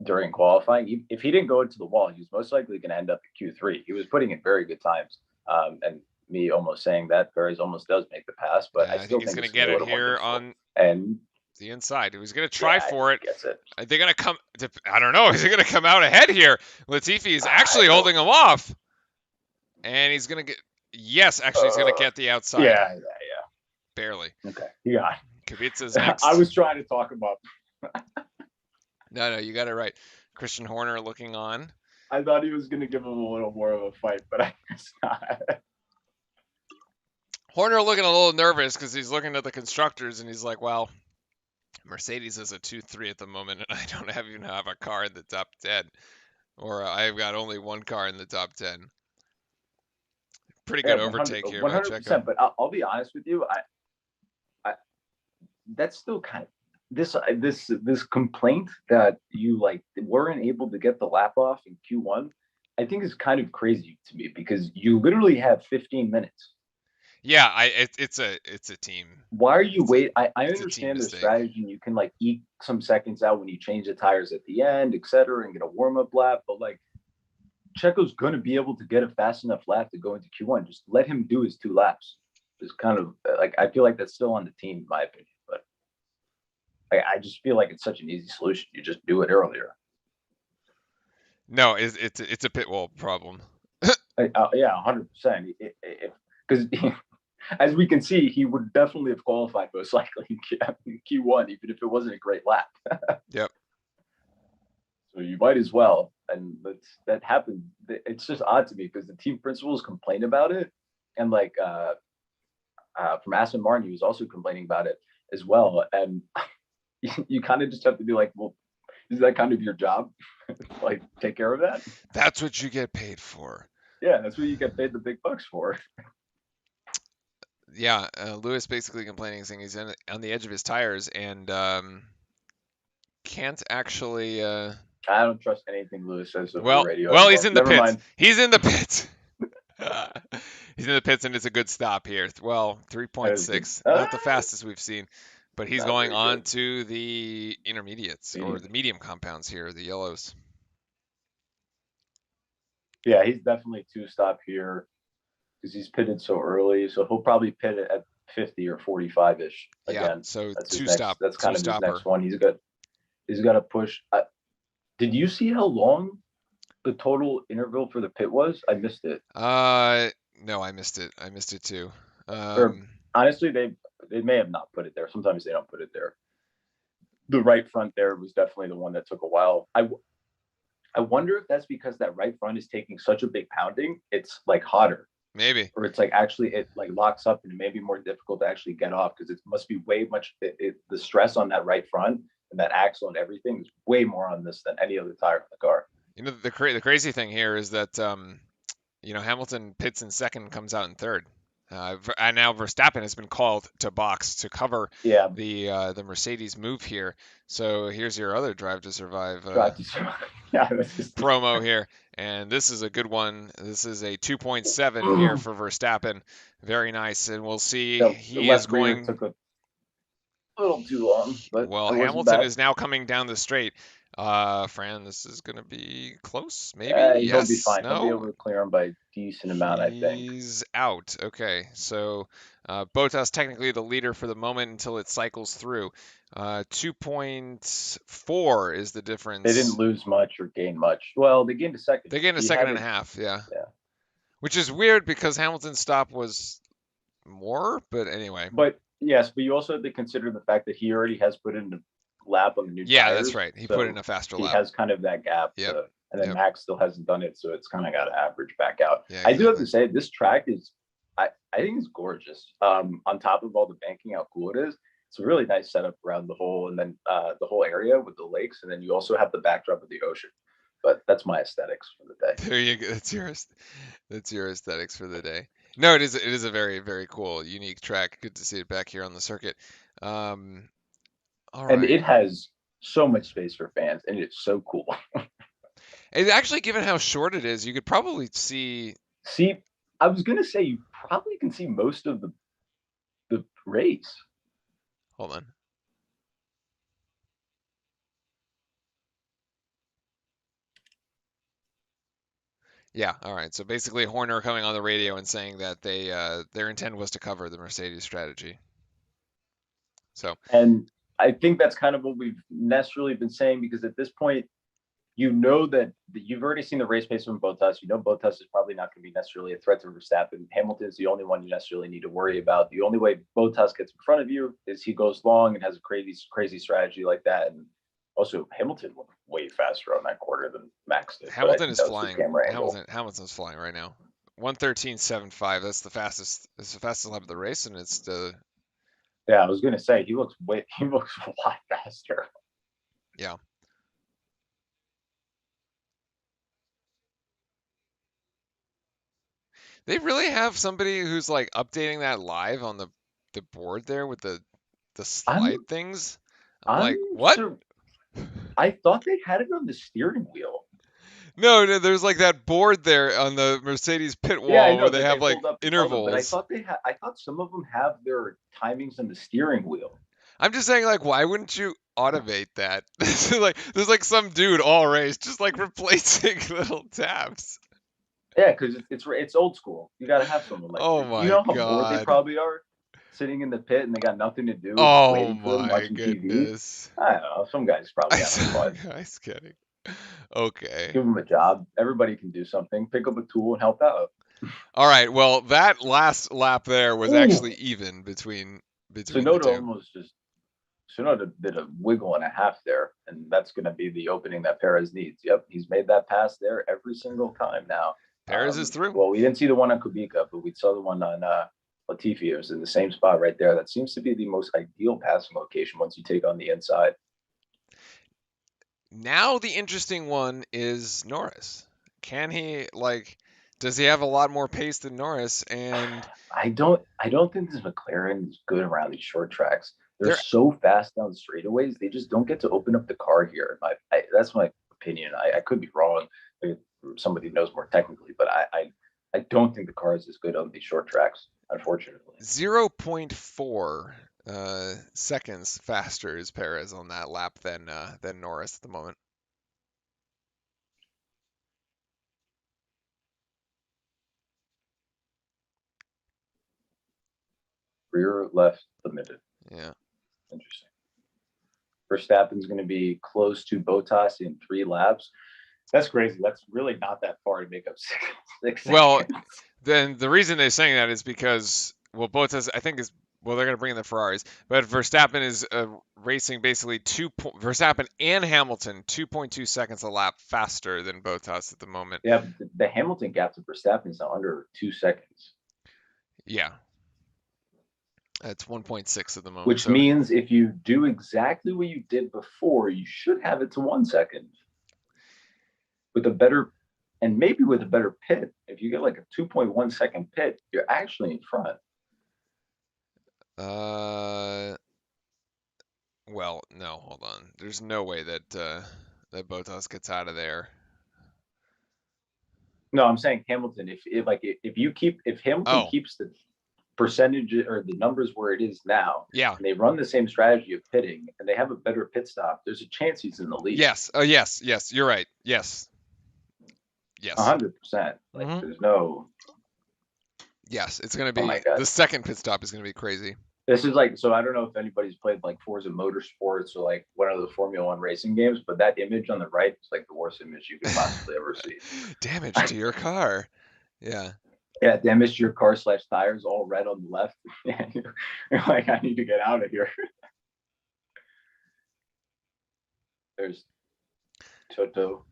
during qualifying. If he didn't go into the wall, he was most likely going to end up at Q3. He was putting in very good times. And me almost saying that Perez almost does make the pass, but I still think he's think going to get it here on the inside. He was going to try for it. Are they going to come? I don't know. Is he going to come out ahead here? Latifi is actually holding him off, and he's going to get. Yes, actually, he's going to get the outside. Yeah. Barely. Okay. Yeah. Kubica's I next. was trying to talk about. No, you got it right. Christian Horner looking on. I thought he was going to give him a little more of a fight, but I guess not. Horner looking a little nervous because he's looking at the constructors and he's like, well, Mercedes is a 2-3 at the moment, and I don't even have a car in the top 10. Or I've got only one car in the top 10. Pretty Yeah, good overtake here by Checo. 100%. But I'll be honest with you. I that's still kind of this complaint that you like weren't able to get the lap off in Q1. I think is kind of crazy to me because you literally have 15 minutes. Yeah, it's a team. Why are you wait? I It's a team understand the mistake. strategy and you can like eke some seconds out when you change the tires at the end, etc., and get a warm up lap. But like Checo's going to be able to get a fast enough lap to go into Q1. Just let him do his 2 laps. It's kind of like I feel like that's still on the team, in my opinion. But I just feel like it's such an easy solution. You just do it earlier. No, it's a pit wall problem. Yeah, 100%. Because as we can see, he would definitely have qualified most likely in Q1, even if it wasn't a great lap. Yep. So you might as well. And that happened. It's just odd to me because the team principals complain about it. And like from Aston Martin, he was also complaining about it as well. And you kind of just have to be like, well, is that kind of your job? Like, take care of that? That's what you get paid for. Yeah, that's what you get paid the big bucks for. Yeah, Lewis basically complaining, saying he's on the edge of his tires and can't actually. I don't trust anything Lewis says over the Well, radio well, anymore. he's in the Never pits. mind. He's in the pits. He's in the pits, and it's a good stop here. Well, That is good. 3.6, not the fastest we've seen, but he's Not going very on good. to the intermediates or Medium. the medium compounds here, the yellows. Yeah, he's definitely 2-stop here because he's pitted so early. So he'll probably pit it at 50 or 45 ish Yeah, again. so That's his two next. stop, That's two kind of his stopper. next one. He's got to push. Did you see how long the total interval for the pit was? I missed it. No, I missed it. I missed it too. Or honestly, they may have not put it there. Sometimes they don't put it there. The right front there was definitely the one that took a while. I wonder if that's because that right front is taking such a big pounding. It's like hotter, Maybe. or it's like actually it like locks up and it may be more difficult to actually get off because it must be way much. The stress on that right front and that axle and everything is way more on this than any other tire in the car. You know, the crazy thing here is that Hamilton pits in second, comes out in third. And now Verstappen has been called to box to cover Yeah, the Mercedes move here. So here's your other Drive to Survive yeah, that's just promo here, and this is a good one. This is a 2.7 here for Verstappen. Very nice, and we'll see. the He is left rear going. took a little too long, but Well, it wasn't Hamilton bad. is now coming down the straight. Fran, this is going to be close. Maybe. He'll be Yes. fine. He'll be No. able to clear him by a decent amount, I think. He's out. Okay, so Bottas technically the leader for the moment until it cycles through. 2.4 is the difference. They didn't lose much or gain much. Well, they gained a second. They gained a He second had and a half, yeah. Yeah. Which is weird because Hamilton's stop was more, but anyway. But yes, but you also have to consider the fact that he already has put in a lap on the new Yeah, tires. that's right. He so put in a faster he lap. has kind of that gap. Yep. And then Yep. Max still hasn't done it, so it's kind of got to average back out. Yeah, I do have exactly. to say this track is, I think it's gorgeous. On top of all the banking, how cool it is. It's a really nice setup around the whole, and then the whole area with the lakes, and then you also have the backdrop of the ocean. But that's my aesthetics for the day. There you go. That's your aesthetics for the day. No, it is a very, very cool, unique track. Good to see it back here on the circuit. All And right. it has so much space for fans, and it's so cool. And actually, given how short it is, you could probably see. See, I was gonna say you probably can see most of the race. Hold on. Yeah, all right. So basically, Horner coming on the radio and saying that their intent was to cover the Mercedes strategy. So And I think that's kind of what we've necessarily been saying because at this point, you know that you've already seen the race pace from Bottas. You know Bottas is probably not going to be necessarily a threat to Verstappen. Hamilton's the only one you necessarily need to worry about. The only way Bottas gets in front of you is he goes long and has a crazy strategy like that. And also, Hamilton went way faster on that quarter than Max did. But I Hamilton think is that was the flying. camera angle. Hamilton's flying right now. 1:13.75. That's the fastest. It's the fastest lap of the race, and it's the Yeah, I was going to say he looks a lot faster. yeah. They really have somebody who's like updating that live on the board there with the I'm slide things. I'm I'm like, what? I thought they had it on the steering wheel. No, there's like that board there on the Mercedes pit Yeah, I wall where know they that they have like hold up to tell them, but intervals. I thought some of them have their timings on the steering wheel. I'm just saying, like, why wouldn't you automate that? Like, there's like some dude all race just like replacing little tabs. Yeah, because it's old school. You got to have someone like Oh that. You my know how bored they god. probably are, sitting in the pit and they got nothing to do, just Oh waiting for them, my watching TV. goodness. I don't know. Some guys probably having I'm fun. just kidding. Okay. Give them a job. Everybody can do something. Pick up a tool and help out. All right. Well, that last lap there was Ooh. actually even between the Sonoda two. almost just Sonoda did a wiggle and a half there, and that's going to be the opening that Perez needs. Yep, he's made that pass there every single time now. Perez is through. Well, we didn't see the one on Kubica, but we saw the one on Latifi. It was in the same spot right there. That seems to be the most ideal passing location once you take on the inside. Now the interesting one is Norris. Can he like? Does he have a lot more pace than Norris? And I don't think this McLaren is good around these short tracks. They're they're so fast down straightaways. They just don't get to open up the car here. That's my opinion. I could be wrong. Somebody knows more technically, but I don't think the car is as good on these short tracks, unfortunately. 0.4 seconds faster is Perez on that lap than Norris at the moment. Rear left limited. Yeah. Interesting. Verstappen's going to be close to Bottas in 3 laps. That's crazy. That's really not that far to make up six Well, seconds. then the reason they're saying that is because Bottas I think is they're going to bring in the Ferraris, but Verstappen is racing basically Verstappen and Hamilton 2.2 seconds a lap faster than Bottas at the moment. Yeah, but the Hamilton gap to Verstappen is now under 2 seconds. Yeah. It's 1.6 at the moment. Which means if you do exactly what you did before, you should have it to 1 second. With a better, and maybe with a better pit, if you get like a 2.1 second pit, you're actually in front. Well, no, hold on. There's no way that that Bottas gets out of there. No, I'm saying Hamilton. If Hamilton keeps the percentage or the numbers where it is now, yeah, and they run the same strategy of pitting, and they have a better pit stop, there's a chance he's in the lead. Yes. Oh, yes. Yes. You're right. Yes. Yes. 100%. Like there's no. Yes, it's going to Oh my be God. the second pit stop is going to be crazy. This is like, so I don't know if anybody's played like Forza Motorsports or like one of the Formula One racing games, but that image on the right is like the worst image you could possibly ever see. Damage to your car. Yeah. Yeah, damage to your car / tires, all red on the left. You're like, I need to get out of here. There's Toto.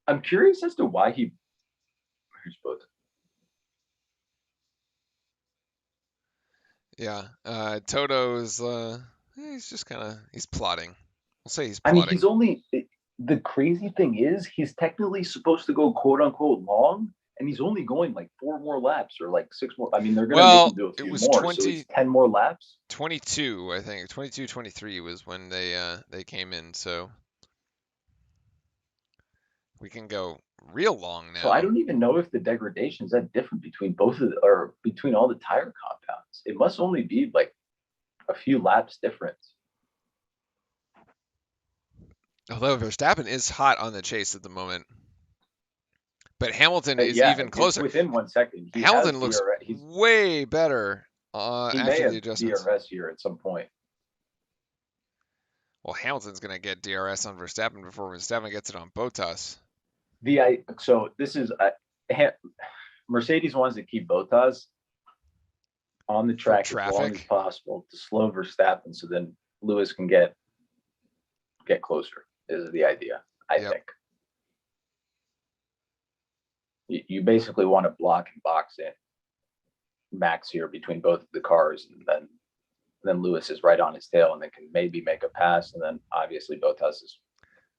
I'm curious as to why he. Here's both. Yeah. Toto's he's just kind of he's plotting. We'll say he's I plotting. mean, he's only the crazy thing is he's technically supposed to go quote unquote long, and he's only going like 4 more laps or like 6 more. I mean, they're gonna make him do a few more, 20, so it's 10 more laps. 22, I think. 22, 23 was when they came in, so we can go real long now. So I don't even know if the degradation is that different between or between all the tire compounds. It must only be like a few laps difference. Although Verstappen is hot on the chase at the moment. But Hamilton is Yeah, even closer. Within 1 second. Hamilton looks way better he after may the have adjustments. DRS here at some point. Well, Hamilton's going to get DRS on Verstappen before Verstappen gets it on Bottas. So this is Mercedes wants to keep Bottas on the For track as long as traffic. possible to slow Verstappen, so then Lewis can get closer. Is the idea, I Yep. think. You basically want to block and box in Max here between both of the cars, and then Lewis is right on his tail and then can maybe make a pass, and then obviously Bottas is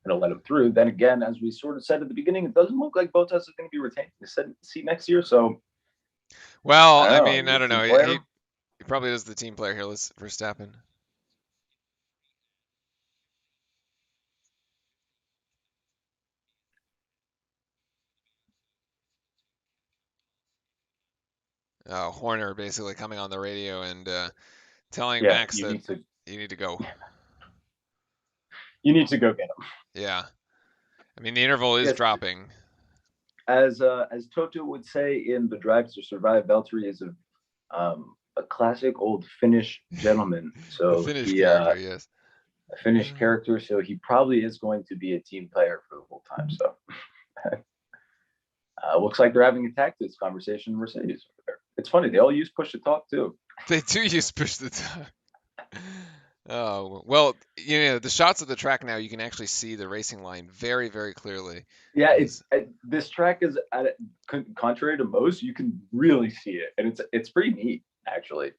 going to let him through. Then again, as we sort of said at the beginning, it doesn't look like Bottas is going to be retaining the seat next year. So Well, I I don't know. mean, He's I a don't team know. He player. probably is the team player here. Let's Verstappen. Horner basically coming on the radio and telling Yeah, Max that you need to go. you need to go get him. Yeah. I mean, the interval is Yes, dropping. as Toto would say in The Drive to Survive, Valtteri is a classic old Finnish gentleman. A So Finnish he character, yes. a Finnish character. So he probably is going to be a team player for the whole time. So looks like they're having a tactics conversation in Mercedes over there. It's funny, they all use push to talk too. They do use push the time. Oh, well, the shots of the track now, you can actually see the racing line very, very clearly. Yeah, this track is contrary to most, you can really see it, and it's pretty neat actually.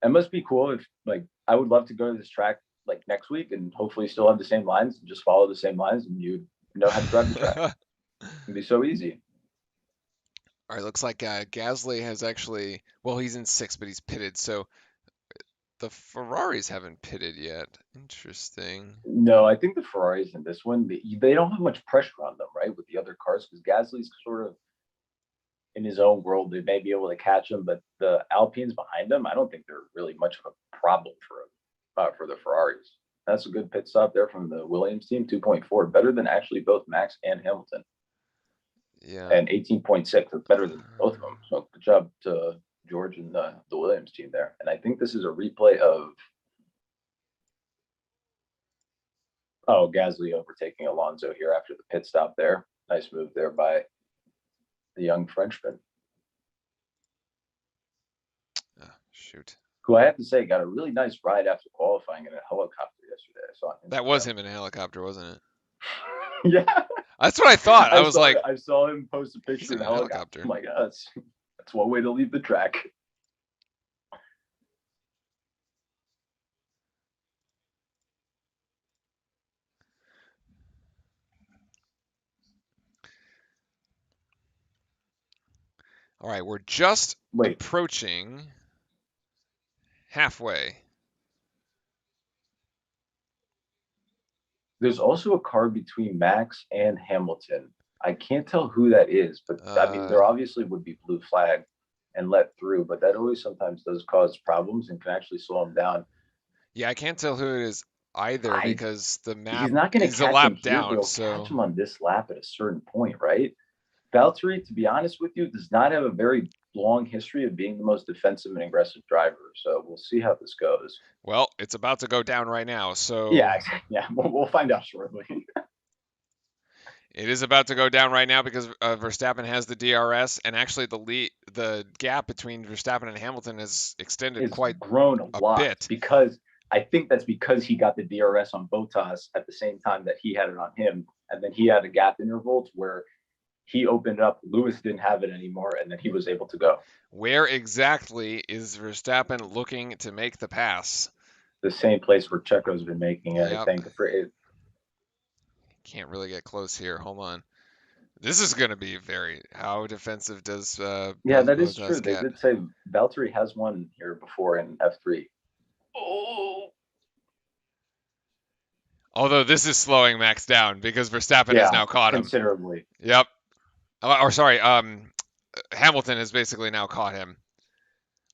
It must be cool if like I would love to go to this track like next week and hopefully still have the same lines and just follow the same lines and you know how to drive the track. It'd be so easy. All right, looks like Gasly has actually, well, he's in sixth, but he's pitted, so the Ferraris haven't pitted yet. Interesting. No, I think the Ferraris in this one they don't have much pressure on them, right? With the other cars, because Gasly's sort of in his own world. They may be able to catch him, but the Alpines behind him, I don't think they're really much of a problem for the Ferraris. That's a good pit stop there from the Williams team, 2.4, better than actually both Max and Hamilton. Yeah. And 18.6 is better than both of them. So good job to George and the Williams team there. And I think this is a replay of Gasly overtaking Alonso here after the pit stop there. Nice move there by the young Frenchman. Oh, shoot. Who I have to say got a really nice ride after qualifying in a helicopter yesterday. I saw that was him in a helicopter, wasn't it? Yeah, that's what I thought. I was like, I saw him post a picture in a helicopter. I'm like, oh, that's one way to leave the track. All right, we're just approaching halfway. There's also a car between Max and Hamilton. I can't tell who that is, but I mean, there obviously would be blue flag and let through, but that always sometimes does cause problems and can actually slow them down. Yeah, I can't tell who it is either because the map he's not going to is a catch lap him here, down. but he'll So catch him on this lap at a certain point, right? Valtteri, to be honest with you, does not have a very long history of being the most defensive and aggressive driver. So we'll see how this goes. Well, it's about to go down right now. So yeah, we'll find out shortly. It is about to go down right now because Verstappen has the DRS, and actually the gap between Verstappen and Hamilton has extended quite grown a lot bit. Because I think that's because he got the DRS on Bottas at the same time that he had it on him, and then he had a gap interval where he opened up. Lewis didn't have it anymore, and then he was able to go. Where exactly is Verstappen looking to make the pass? The same place where Checo's been making it, I think. Can't really get close here. Hold on. This is going to be how defensive does that is true. They did say Valtteri has won here before in F3. Although this is slowing Max down because Verstappen has now caught him considerably. Yep. Hamilton has basically now caught him.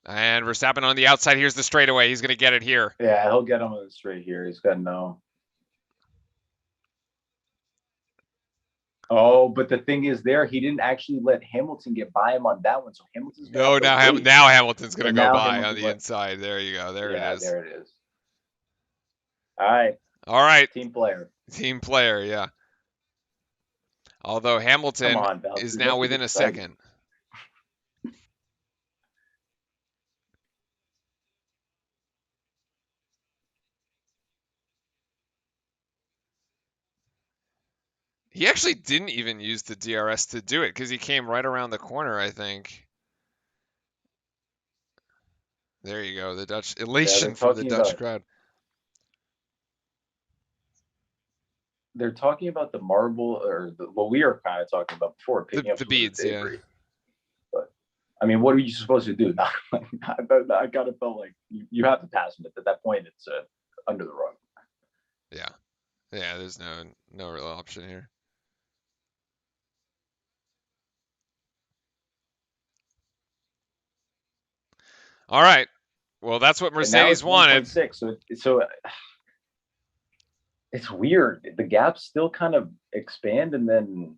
And Verstappen on the outside. Here's the straightaway. He's going to get it here. Yeah, he'll get him on the straight here. He's got no. Oh, but the thing is, he didn't actually let Hamilton get by him on that one. So Hamilton's now Hamilton's going to go by on the inside. There you go. There it is. There it is. All right, All right, team player. team player, yeah. Although Come Hamilton on, Valtteri. is now Make it within a exciting. second. He actually didn't even use the DRS to do it because he came right around the corner, I think. There you go. The Dutch Yeah, elation from the Dutch crowd. they're talking about the marble or what we were kind of talking about before, picking up The some of beads, the yeah. debris. But I mean, what are you supposed to do? I kind of felt like you have to pass him. At that point, it's under the rug. Yeah. Yeah, there's no real option here. All right. Well, that's what And now Mercedes it's wanted. 1.6. So it's weird. The gaps still kind of expand and then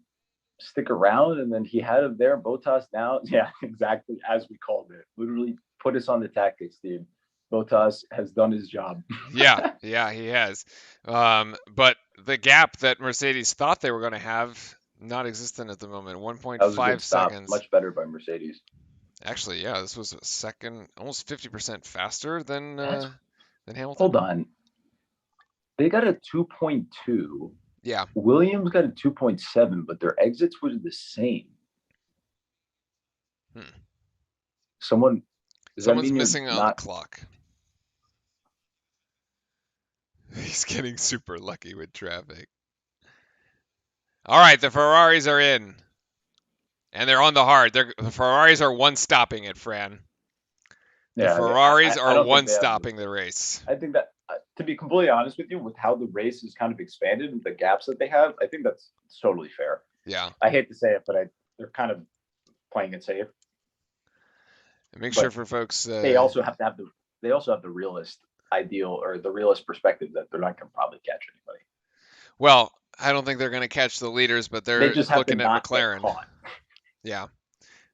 stick around. And then he had him there. Bottas now. Yeah, exactly as we called it. Literally put us on the tactics team. Bottas has done his job. Yeah, he has. But the gap that Mercedes thought they were going to have, not existent at the moment. That was a 1.5 good stop. seconds. Much better by Mercedes. Actually, yeah, this was a second, almost 50% faster than Hamilton. Hold on. They got a 2.2. Yeah. Williams got a 2.7, but their exits were the same. Someone's missing on the clock. He's getting super lucky with traffic. All right, the Ferraris are in. And they're on the hard. The Ferraris are one stopping it, Fran. The Ferraris are one stopping the race. I think that, to be completely honest with you, with how the race is kind of expanded and the gaps that they have, I think that's totally fair. Yeah. I hate to say it, but they're kind of playing it safe. And make sure for folks. They also have to have the realist ideal or the realist perspective that they're not going to probably catch anybody. Well, I don't think they're going to catch the leaders, but they're just looking at McLaren. Yeah.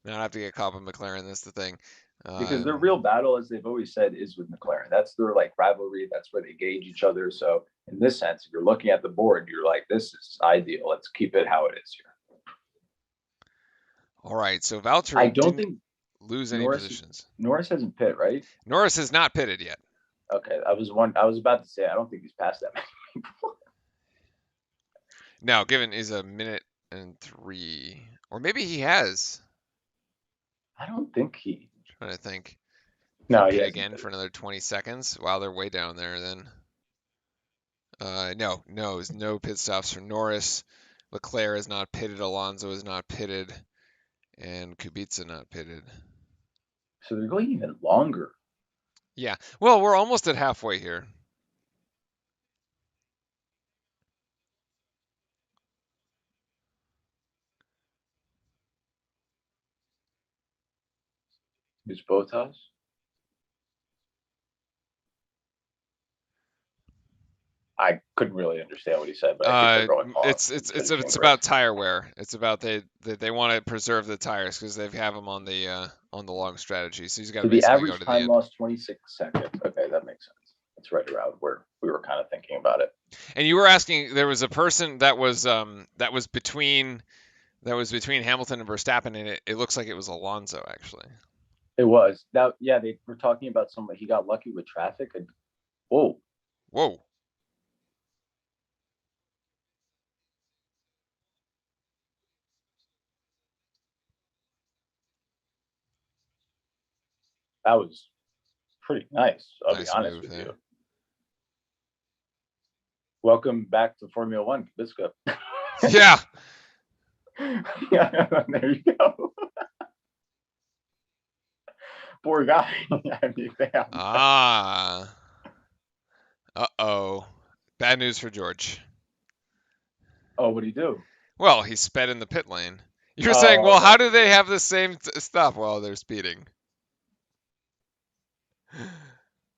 Not have to get caught by McLaren. That's the thing. Because their real battle, as they've always said, is with McLaren. That's their rivalry. That's where they gauge each other. So in this sense, if you're looking at the board, you're like, this is ideal. Let's keep it how it is here. All right. So Valtteri didn't lose any positions. Norris hasn't pit, right? Norris has not pitted yet. Okay. I was about to say, I don't think he's passed that many people. No, given is a minute and 3. Or maybe he has. I don't think he. I'm trying to think. No, pit again for another 20 seconds. Wow, they're way down there then. No pit stops for Norris. Leclerc is not pitted. Alonso is not pitted. And Kubica not pitted. So they're going even longer. Yeah. Well, we're almost at halfway here. It's Bottas. I couldn't really understand what he said, but I think they're going long. It's about tire wear. It's about they want to preserve the tires because they have them on the long strategy. So he's got to the average go to time the end. lost 26 seconds. Okay, that makes sense. That's right around where we were kind of thinking about it. And you were asking, there was a person that was between Hamilton and Verstappen, and it looks like it was Alonso actually. It was that. Yeah, they were talking about somebody. He got lucky with traffic. And whoa. That was pretty nice. I'll be honest with you. Welcome back to Formula One, Kubica. Yeah. Yeah, there you go. Poor guy. I mean, Uh-oh. Bad news for George. Oh, what'd he do? Well, he sped in the pit lane. You're saying, well, how do they have the same stuff? Well, they're speeding.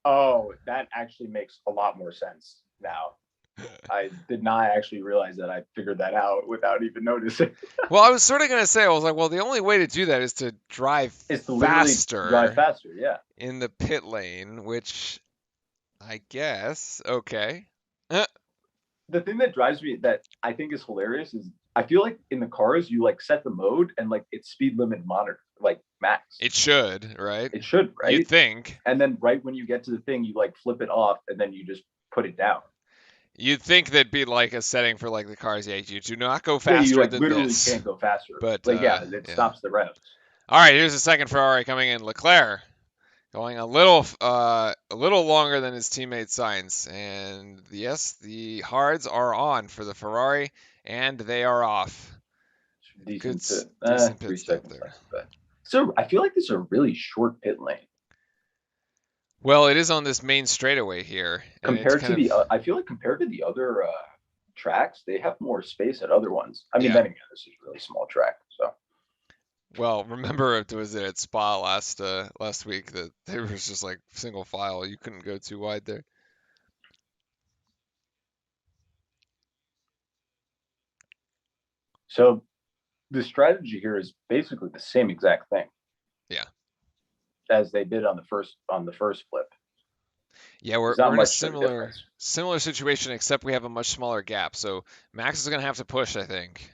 Oh, that actually makes a lot more sense now. I did not actually realize that. I figured that out without even noticing. Well, I was sort of going to say, I was like, well, the only way to do that is to drive faster. Drive faster, yeah. In the pit lane, which I guess, okay. The thing that drives me that I think is hilarious is I feel like in the cars you like set the mode and like it's speed limit monitor like max. It should, right? It should, You'd right? think. And then right when you get to the thing, you like flip it off and then you just put it down. You'd think there'd be like a setting for like the cars. Yeah, you do not go Yeah, you faster like than literally this. can't go faster. But Like yeah, it yeah. stops the revs. All right, here's the second Ferrari coming in. Leclerc going a little longer than his teammate Sainz. And yes, the hards are on for the Ferrari, and they are off. Good, Decent pit. decent pit Three stop seconds. there. So I feel like this is a really short pit lane Well, it is on this main straightaway here, and it's compared to kind of I feel like compared to the other tracks, they have more space at other ones. I mean, yeah. then again, this is a really small track, so. Well, remember it was at Spa last week that there was just like single file. You couldn't go too wide there. So the strategy here is basically the same exact thing. Yeah. As they did on the first flip. Yeah, There's we're not in a much of a difference. similar situation, except we have a much smaller gap. So Max is gonna have to push, I think,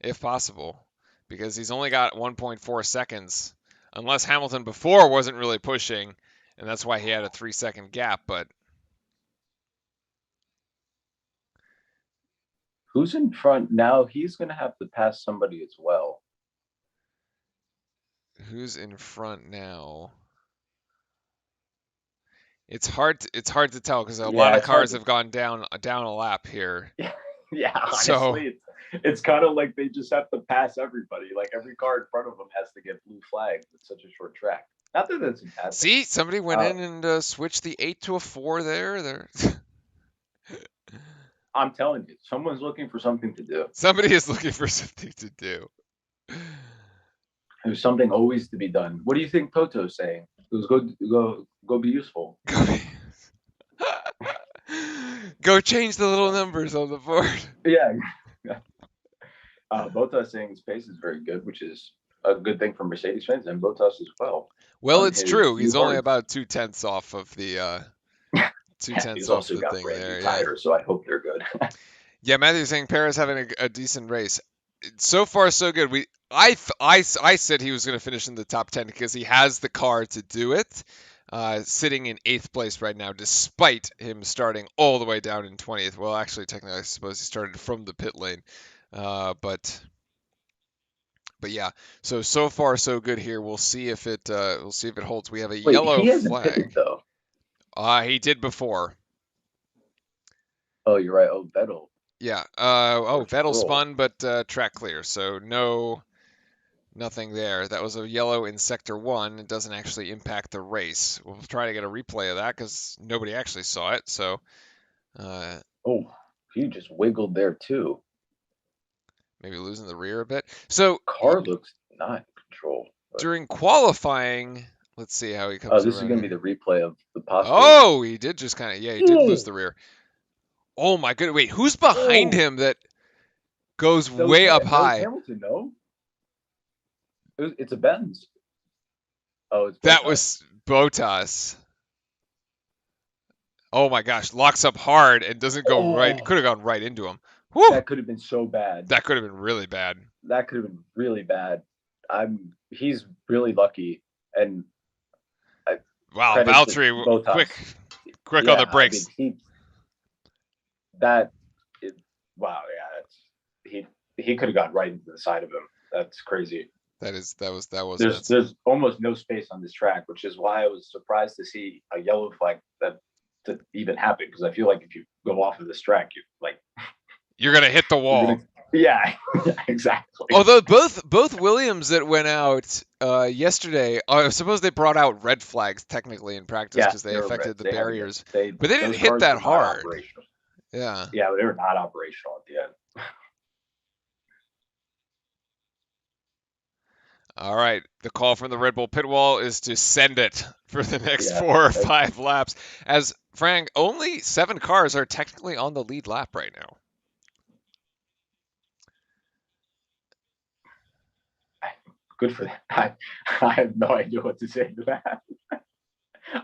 if possible, because he's only got 1.4 seconds. Unless Hamilton before wasn't really pushing, and that's why he had a 3-second gap. But Who's in front now? He's going to have to pass somebody as well. who's in front now? It's hard to tell because a lot Yeah, of it's hard cars to. have gone down a lap here. Yeah, yeah. So Honestly, it's kind of like they just have to pass everybody. Like every car in front of them has to get blue flagged. It's such a short track. Not that that's a bad thing. see, somebody went in and switched the 8 to a 4 there. There, I'm telling you, someone's looking for something to do. somebody is looking for something to do. There's something always to be done. What do you think Toto's saying? It was go be useful. Go change the little numbers on the board. Yeah. Bottas saying his pace is very good, which is a good thing for Mercedes fans and Bottas as well. Well, it's true. New He's only hard. about 2/10 off of the two Yeah, tenths he's off also the got thing brand there. new Yeah. tires, so I hope they're good. Yeah, Matthew's saying Perez having a decent race. So far, so good. I said he was going to finish in the top 10 because he has the car to do it. Sitting in 8th place right now, despite him starting all the way down in 20th. Well, actually, technically, I suppose he started from the pit lane. But yeah, so far so good here. We'll see if it holds. We have a Wait, yellow he hasn't pitted flag. though. He did before. Oh, you're right. Oh, Vettel. Yeah. Or Vettel Stroll. spun, but track clear. So nothing there. That was a yellow in sector 1. It doesn't actually impact the race. We'll try to get a replay of that because nobody actually saw it. So. Oh, he just wiggled there too. Maybe losing the rear a bit. So Car looks not in control. during qualifying, let's see how he Oh, comes this is around going to be here. the replay of the possible. Oh, he did just kind of, yeah, he did lose the rear. Oh my goodness. Wait, who's behind him that goes way up high? Hamilton, no? It's a Benz. Oh, it's Bottas. That was Bottas. Oh my gosh, locks up hard and doesn't go right. Could have gone right into him. Whew. That could have been so bad. That could have been really bad. That could have been really bad. He's really lucky, and wow, Valtteri, quick on the brakes. Wow, yeah, he could have got right into the side of him. That's crazy. That was. There's almost no space on this track, which is why I was surprised to see a yellow flag that to even happen. Because I feel like if you go off of this track, you're gonna hit the wall. Yeah, exactly. Although both Williams that went out yesterday, I suppose they brought out red flags technically in practice because they affected the barriers, but they didn't hit that hard. Yeah. Yeah, but they were not operational at the end. All right. The call from the Red Bull pit wall is to send it for the next 4 or 5 laps. As Frank, only 7 cars are technically on the lead lap right now. Good for that. I have no idea what to say to that.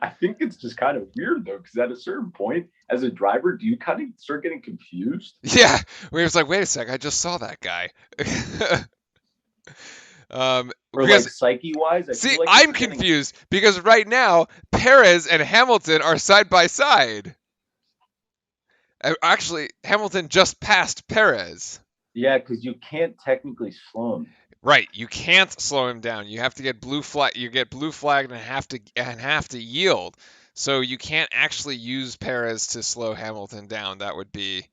I think it's just kind of weird though, because at a certain point, as a driver, do you kind of start getting confused? Yeah, we was like, wait a sec, I just saw that guy. Or like Because psyche wise, I see, feel like if I'm you're getting, confused because right now Perez and Hamilton are side by side. Actually, Hamilton just passed Perez. yeah, because you can't technically slow him. Right, you can't slow him down. You have to get blue flag. You get blue flagged and have to yield. So you can't actually use Perez to slow Hamilton down. That would be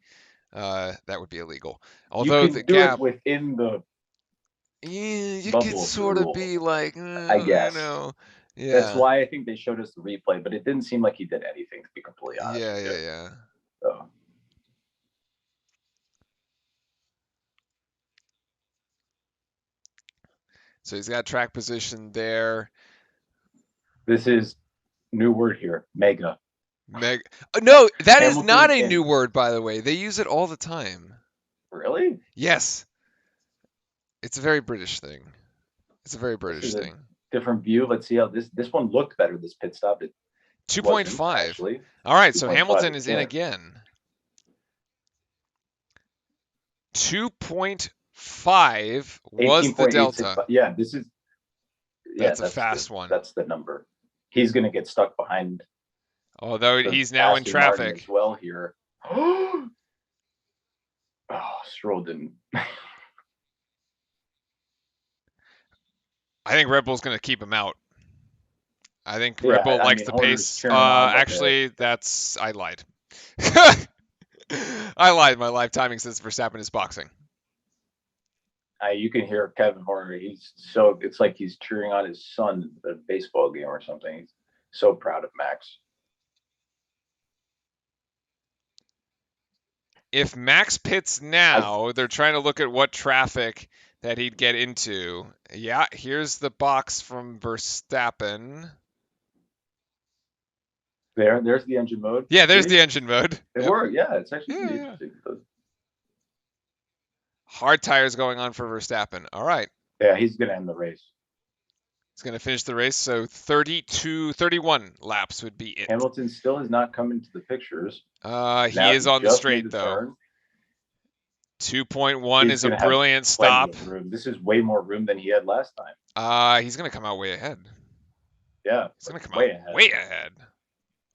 illegal. You Although the can do it gap, within the yeah, you could bubble of the sort of rule, be like, I guess. That's yeah, why I think they showed us the replay, but it didn't seem like he did anything, to be completely honest yeah, with you. yeah, yeah. So So he's got track position there. this is new word here, mega. Meg. No, that is not Hamilton a new and word, by the way. They use it all the time. really? Yes, it's a very British thing. It's a very This British is a thing. different view. Let's see how this one looked better. This pit stop, it wasn't 2.5. actually. All right, so 2.5. Hamilton is in Yeah, again. 2.5 was the 18.865. delta. Yeah, this is yeah. That's a fast one. That's the number. He's gonna get stuck behind Although the he's now in Aston Martin as traffic. well here. Oh, Stroll didn't. I think Red Bull's going to keep him out. I think Red Yeah, Bull I likes mean the Horner's pace. cheering him on, but Actually, I lied. I lied. My live timing says Verstappen is boxing. you can hear Kevin Horner. He's so it's like he's cheering on his son at a baseball game or something. He's so proud of Max. If Max pits I now, they're trying to look at what traffic that he'd get into. Yeah, here's the box from Verstappen. there's the engine mode. Yeah, there's See, the engine mode. it Yep. worked. Yeah, it's actually Yeah, pretty yeah. interesting. Hard tires going on for Verstappen. All right. Yeah, he's gonna end the race. He's going to finish the race. So 31 laps would be it. Hamilton still has not come into the pictures. He is on the just made straight, the though. turn. 2.1 He's is a gonna have brilliant plenty stop. of room. This is way more room than he had last time. He's going to come out way ahead. Yeah, He's going to come way out ahead. way ahead.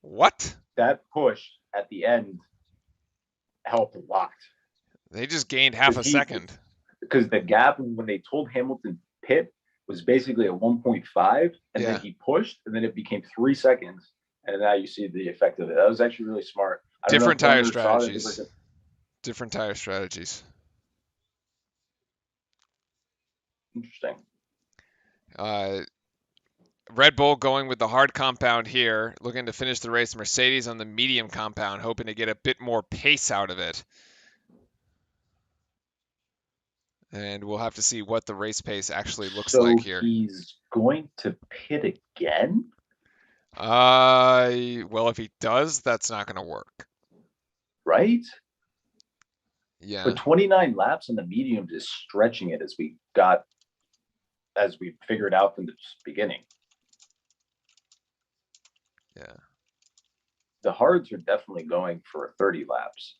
What? That push at the end helped a lot. They just gained half a second. Because the gap when they told Hamilton pit was basically at 1.5, and Yeah. then he pushed, and then it became 3 seconds, and now you see the effect of it. That was actually really smart. I don't know Different if tire Horner saw that. He was strategies. like, Different tire strategies. interesting. Red Bull going with the hard compound here, looking to finish the race. Mercedes on the medium compound, hoping to get a bit more pace out of it. And we'll have to see what the race pace actually looks like here. He's going to pit again? Well, if he does, that's not going to work. Right? Yeah. But 29 laps on the mediums is stretching it as we figured out from the beginning. Yeah. The hards are definitely going for 30 laps.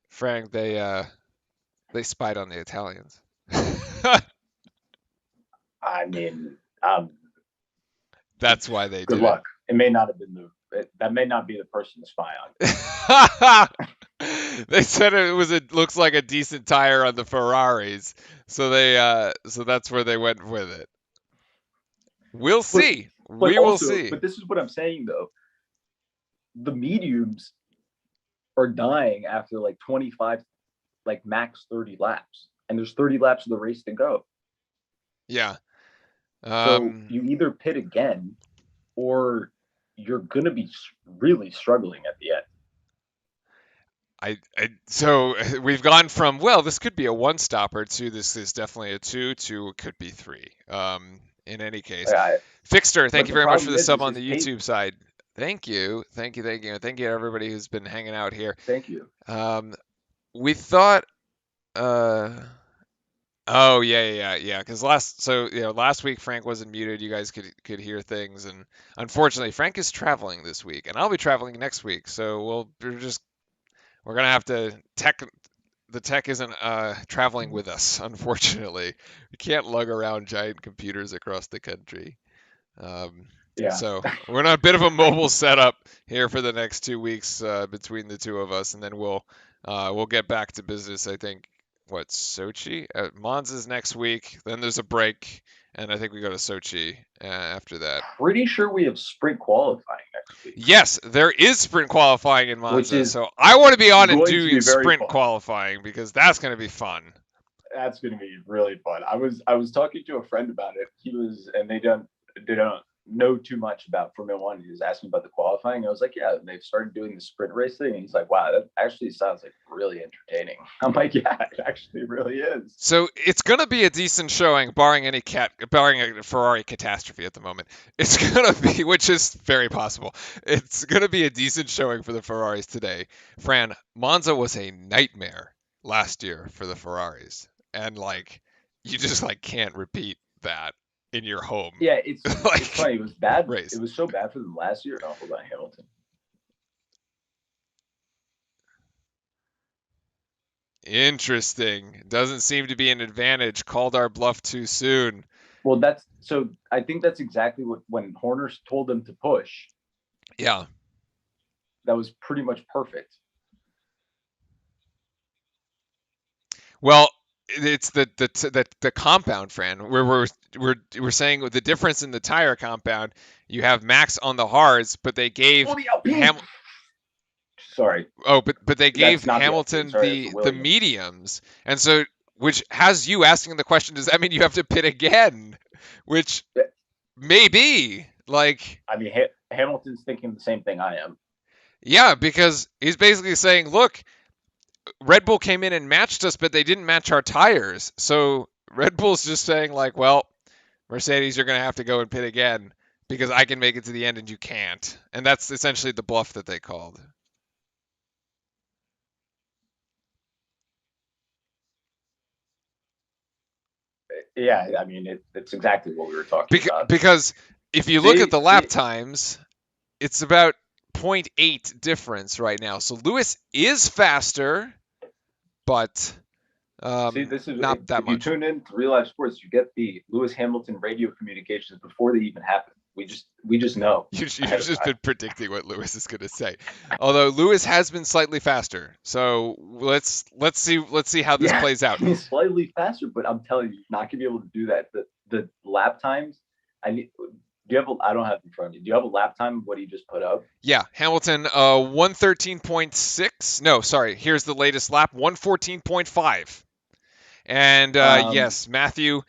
Frank, they spied on the Italians. I mean, That's why they good did luck. It may not have been that may not be the person to spy on. They said looks like a decent tire on the Ferraris, so that's where they went with it. We'll see. We will see. But this is what I'm saying though. The mediums are dying after like 25, like max 30 laps, and there's 30 laps of the race to go. Yeah. So you either pit again, or you're going to be really struggling at the end. So we've gone from, well, this could be a one stopper to this is definitely a two to it could be three. In any case, Fixter, thank you very much for the sub on the YouTube side. Thank you, thank you, thank you, and thank you to everybody who's been hanging out here. Thank you. We thought, uh, oh yeah. Because last week Frank wasn't muted. You guys could hear things, and unfortunately Frank is traveling this week, and I'll be traveling next week. So we're gonna have to tech. The tech isn't traveling with us, unfortunately. We can't lug around giant computers across the country. Um, Yeah. so we're in a bit of a mobile setup here for the next 2 weeks between the two of us, and then we'll get back to business. I think what Sochi, Monza's next week. Then there's a break, and I think we go to Sochi after that. Pretty sure we have sprint qualifying next week. Yes, there is sprint qualifying in Which Monza, is so I want to be on and going to be doing very sprint fun. qualifying because that's going to be fun. That's going to be really fun. I was talking to a friend about it. They don't know too much about Formula One. He was asking about the qualifying. I was like, yeah, they've started doing the sprint race thing. And he's like, wow, that actually sounds like really entertaining. I'm like, yeah, it actually really is. So it's going to be a decent showing, barring a Ferrari catastrophe at the moment. It's going to be, which is very possible. It's going to be a decent showing for the Ferraris today. Fran, Monza was a nightmare last year for the Ferraris, and you just can't repeat that in your home. Yeah, it's funny. It was bad. Race. It was so bad for them last year. Oh, hold on, Hamilton. Interesting. Doesn't seem to be an advantage. Called our bluff too soon. Well, I think that's exactly what when Horner told them to push. Yeah. That was pretty much perfect. Well, it's the compound, Fran. We're saying the difference in the tire compound. You have Max on the hards, but they gave Sorry. but they gave Hamilton the mediums, and so which has you asking the question: does that mean you have to pit again? Which maybe I mean, Hamilton's thinking the same thing I am. Yeah, because he's basically saying, look, Red Bull came in and matched us, but they didn't match our tires. So Red Bull's just saying, well, Mercedes, you're going to have to go and pit again because I can make it to the end and you can't. And that's essentially the bluff that they called. Yeah, I mean, it's exactly what we were talking about. Because if you look at the lap times, it's about 0.8 difference right now. So Lewis is faster, but this is not that much. If you tune in to Real Life Sports, you get the Lewis Hamilton radio communications before they even happen. We just know. You've just been predicting what Lewis is going to say. Although Lewis has been slightly faster, so let's see how this plays out. He's slightly faster, but I'm telling you, not going to be able to do that. The lap times. I don't have it in front of me. Do you have a lap time of what he just put up? Yeah, Hamilton 113.6. No, sorry. Here's the latest lap, 114.5. And yes, Matthew,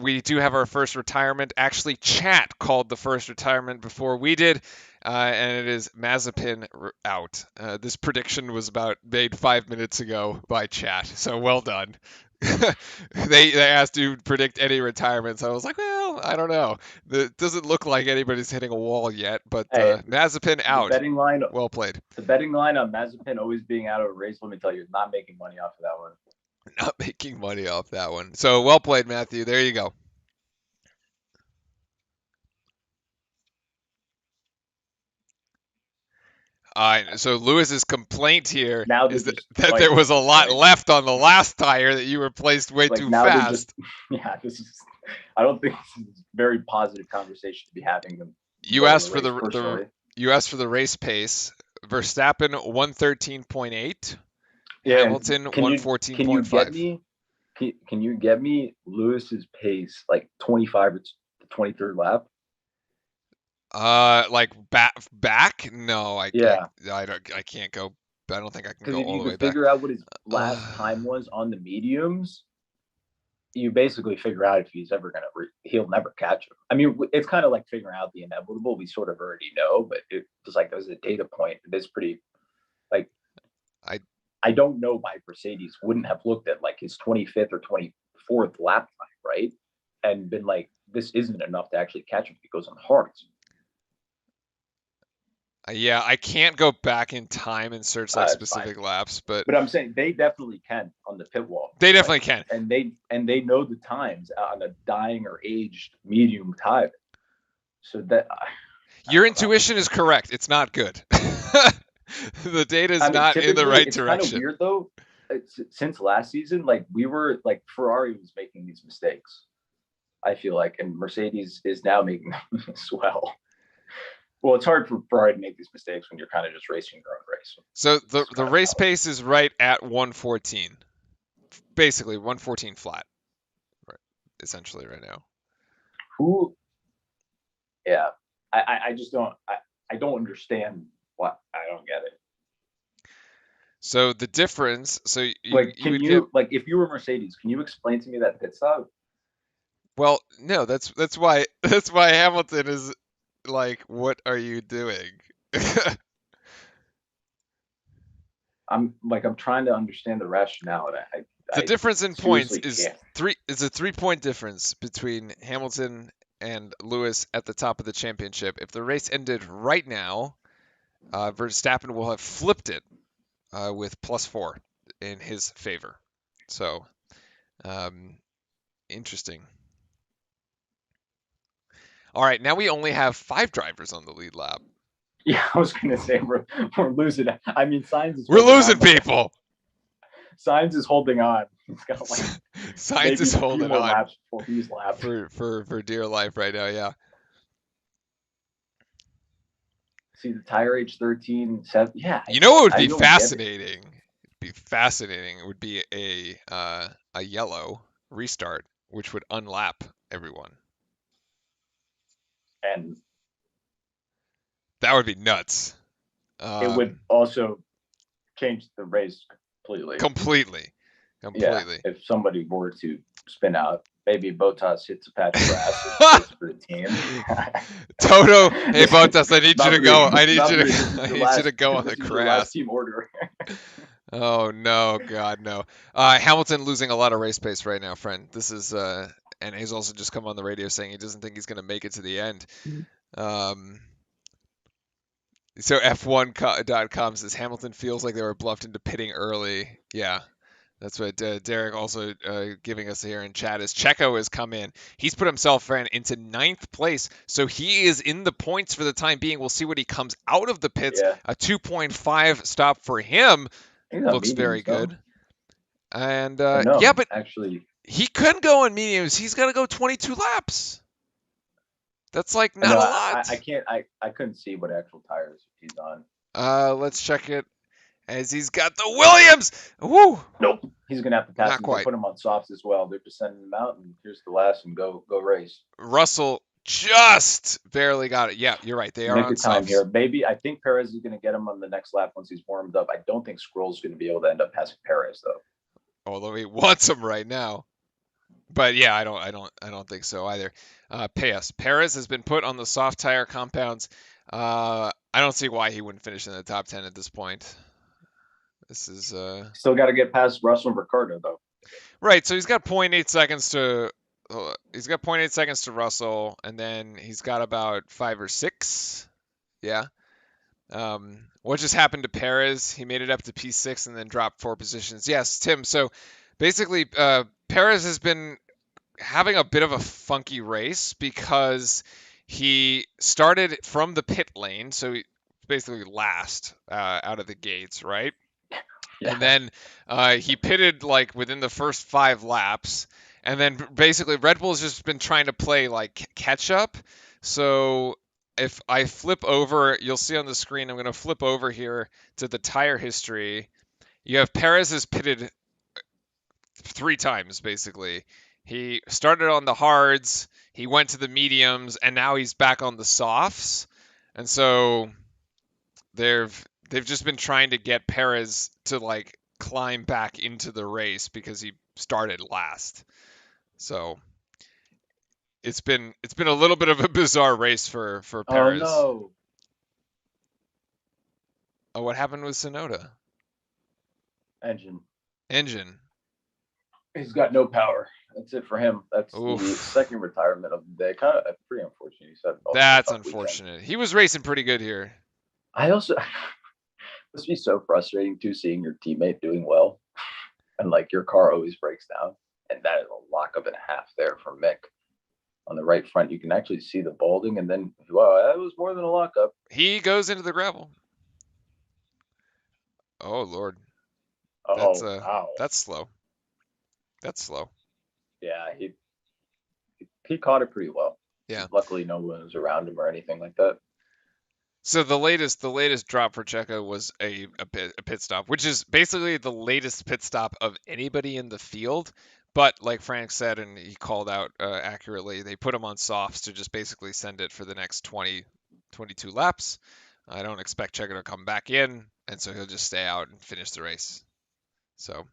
we do have our first retirement. Actually, chat called the first retirement before we did, and it is Mazepin out. This prediction was made 5 minutes ago by chat, so well done. They asked to predict any retirements. I was like, well, I don't know. It doesn't look like anybody's hitting a wall yet, but Mazepin out. Betting line, well played. The betting line on Mazepin always being out of a race, let me tell you, not making money off of that one. Not making money off that one. So well played, Matthew. There you go. So Lewis's complaint here is that there was a lot left on the last tire that you replaced way too fast. I don't think this is a very positive conversation to be having them. You asked for the race pace. Verstappen 113.8. Yeah, Hamilton 114.5. Can you get me Lewis's pace like 25 or the 23rd lap? Back? No, I can't go. I don't think I can go all the way back. If you figure out what his last time was on the mediums, you basically figure out if he's ever he'll never catch him. I mean, it's kind of like figuring out the inevitable. We sort of already know, but it's like there's a data point. It is pretty I don't know why Mercedes wouldn't have looked at like his 25th or 24th lap time, right? And been like, this isn't enough to actually catch him if he goes on hards. Yeah, I can't go back in time and search like It's fine. specific laps, but But I'm saying they definitely can on the pit wall. they definitely Like, can. and they know the times on a dying or aged medium tire. So that I Your don't know. intuition is correct. It's not good. The data is I mean, not in the typically right it's kind of direction. weird though. Since last season, like we were like Ferrari was making these mistakes. I feel like, and Mercedes is now making them as well. Well, it's hard for Ferrari to make these mistakes when you're kind of just racing your own race. So It's the kind of race pace is right at 114, basically 114 flat, right, essentially right now. who. Yeah, I just don't. I don't understand what I don't get it. So the difference, so Like, you can would get, you like if you were Mercedes, can you explain to me that pit stop? well, no, that's why that's why Hamilton is like, what are you doing? I'm trying to understand the rationale, and The I difference in points seriously is can't. a 3 point difference between Hamilton and Lewis at the top of the championship. If the race ended right now, Verstappen will have flipped it with +4 in his favor. So um, interesting. All right, now we only have 5 drivers on the lead lap. Yeah, I was gonna say we're losing. I mean, Signs is We're holding losing on. people. Signs is holding on. He's got like Science maybe is a few holding more on laps before he's lapped. for dear life right now. Yeah. See the tire age 13, 7. Yeah, You know what would I be don't get it. fascinating? Be fascinating. It would be a yellow restart, which would unlap everyone. And That would be nuts. it would also change the race completely. Completely, Yeah, completely. if somebody were to spin out, maybe Bottas hits a patch of grass and race for the team. Toto, hey Bottas, I need you to go. I need Not you for to. this is I your need you last. to go on the This is your last grass. team order. Oh no, God no. Hamilton losing a lot of race pace right now, friend. This is and he's also just come on the radio saying he doesn't think he's going to make it to the end. Um, so F1.com says Hamilton feels like they were bluffed into pitting early. Yeah, that's what Derek also giving us here in chat is Checo has come in. He's put himself into 9th place, so he is in the points for the time being. We'll see what he comes out of the pits. Yeah, A 2.5 stop for him he's on looks very mediums though. good. And Or no, yeah, but actually, he couldn't go on mediums. He's got to go 22 laps. That's like not no, a I lot. can't. I couldn't see what actual tires he's on. Let's check it as he's got the Williams. Woo! Nope, he's gonna have to pass Not him. They quite. put him on softs as well. They're just sending him out, and here's the last, and go race. Russell just barely got it. Yeah, you're right. They are Nick on of time softs. here. Maybe I think Perez is going to get him on the next lap once he's warmed up. I don't think Squirrel's going to be able to end up passing Perez though. Although he wants him right now. But yeah, I don't think so either. Perez has been put on the soft tire compounds. I don't see why he wouldn't finish in the top 10 at this point. This is Still got to get past Russell and Ricardo though. right. So he's got 0.8 seconds to he's got 0.8 seconds to Russell, and then he's got about 5 or 6. Yeah. What just happened to Perez? He made it up to P6 and then dropped 4 positions. Yes, Tim. So basically, Perez has been having a bit of a funky race because he started from the pit lane, so he basically last out of the gates, right? Yeah. And then he pitted like within the first 5 laps, and then basically Red Bull's just been trying to play like catch up. So if I flip over, you'll see on the screen, I'm going to flip over here to the tire history. You have Perez has pitted 3 times basically. He started on the hards, he went to the mediums, and now he's back on the softs. And so they've just been trying to get Perez to like climb back into the race because he started last. So it's been a little bit of a bizarre race for Perez. Oh no. Oh, what happened with Sonoda? Engine. He's got no power. That's it for him. That's Oof. the second retirement of the day. Kind of pretty unfortunate. He said That's unfortunate. He was racing pretty good here. I also must be so frustrating too, seeing your teammate doing well and like your car always breaks down. And that is a lockup and a half there for Mick on the right front. You can actually see the balding, and then wow, that was more than a lockup. He goes into the gravel. Oh Lord, that's Oh uh, wow, that's slow. That's slow. yeah, he caught it pretty well. Yeah. Luckily, no one was around him or anything like that. So the latest drop for Checo was a pit stop, which is basically the latest pit stop of anybody in the field. But like Frank said, and he called out accurately, they put him on softs to just basically send it for the next 20, 22 laps. I don't expect Checo to come back in, and so he'll just stay out and finish the race. So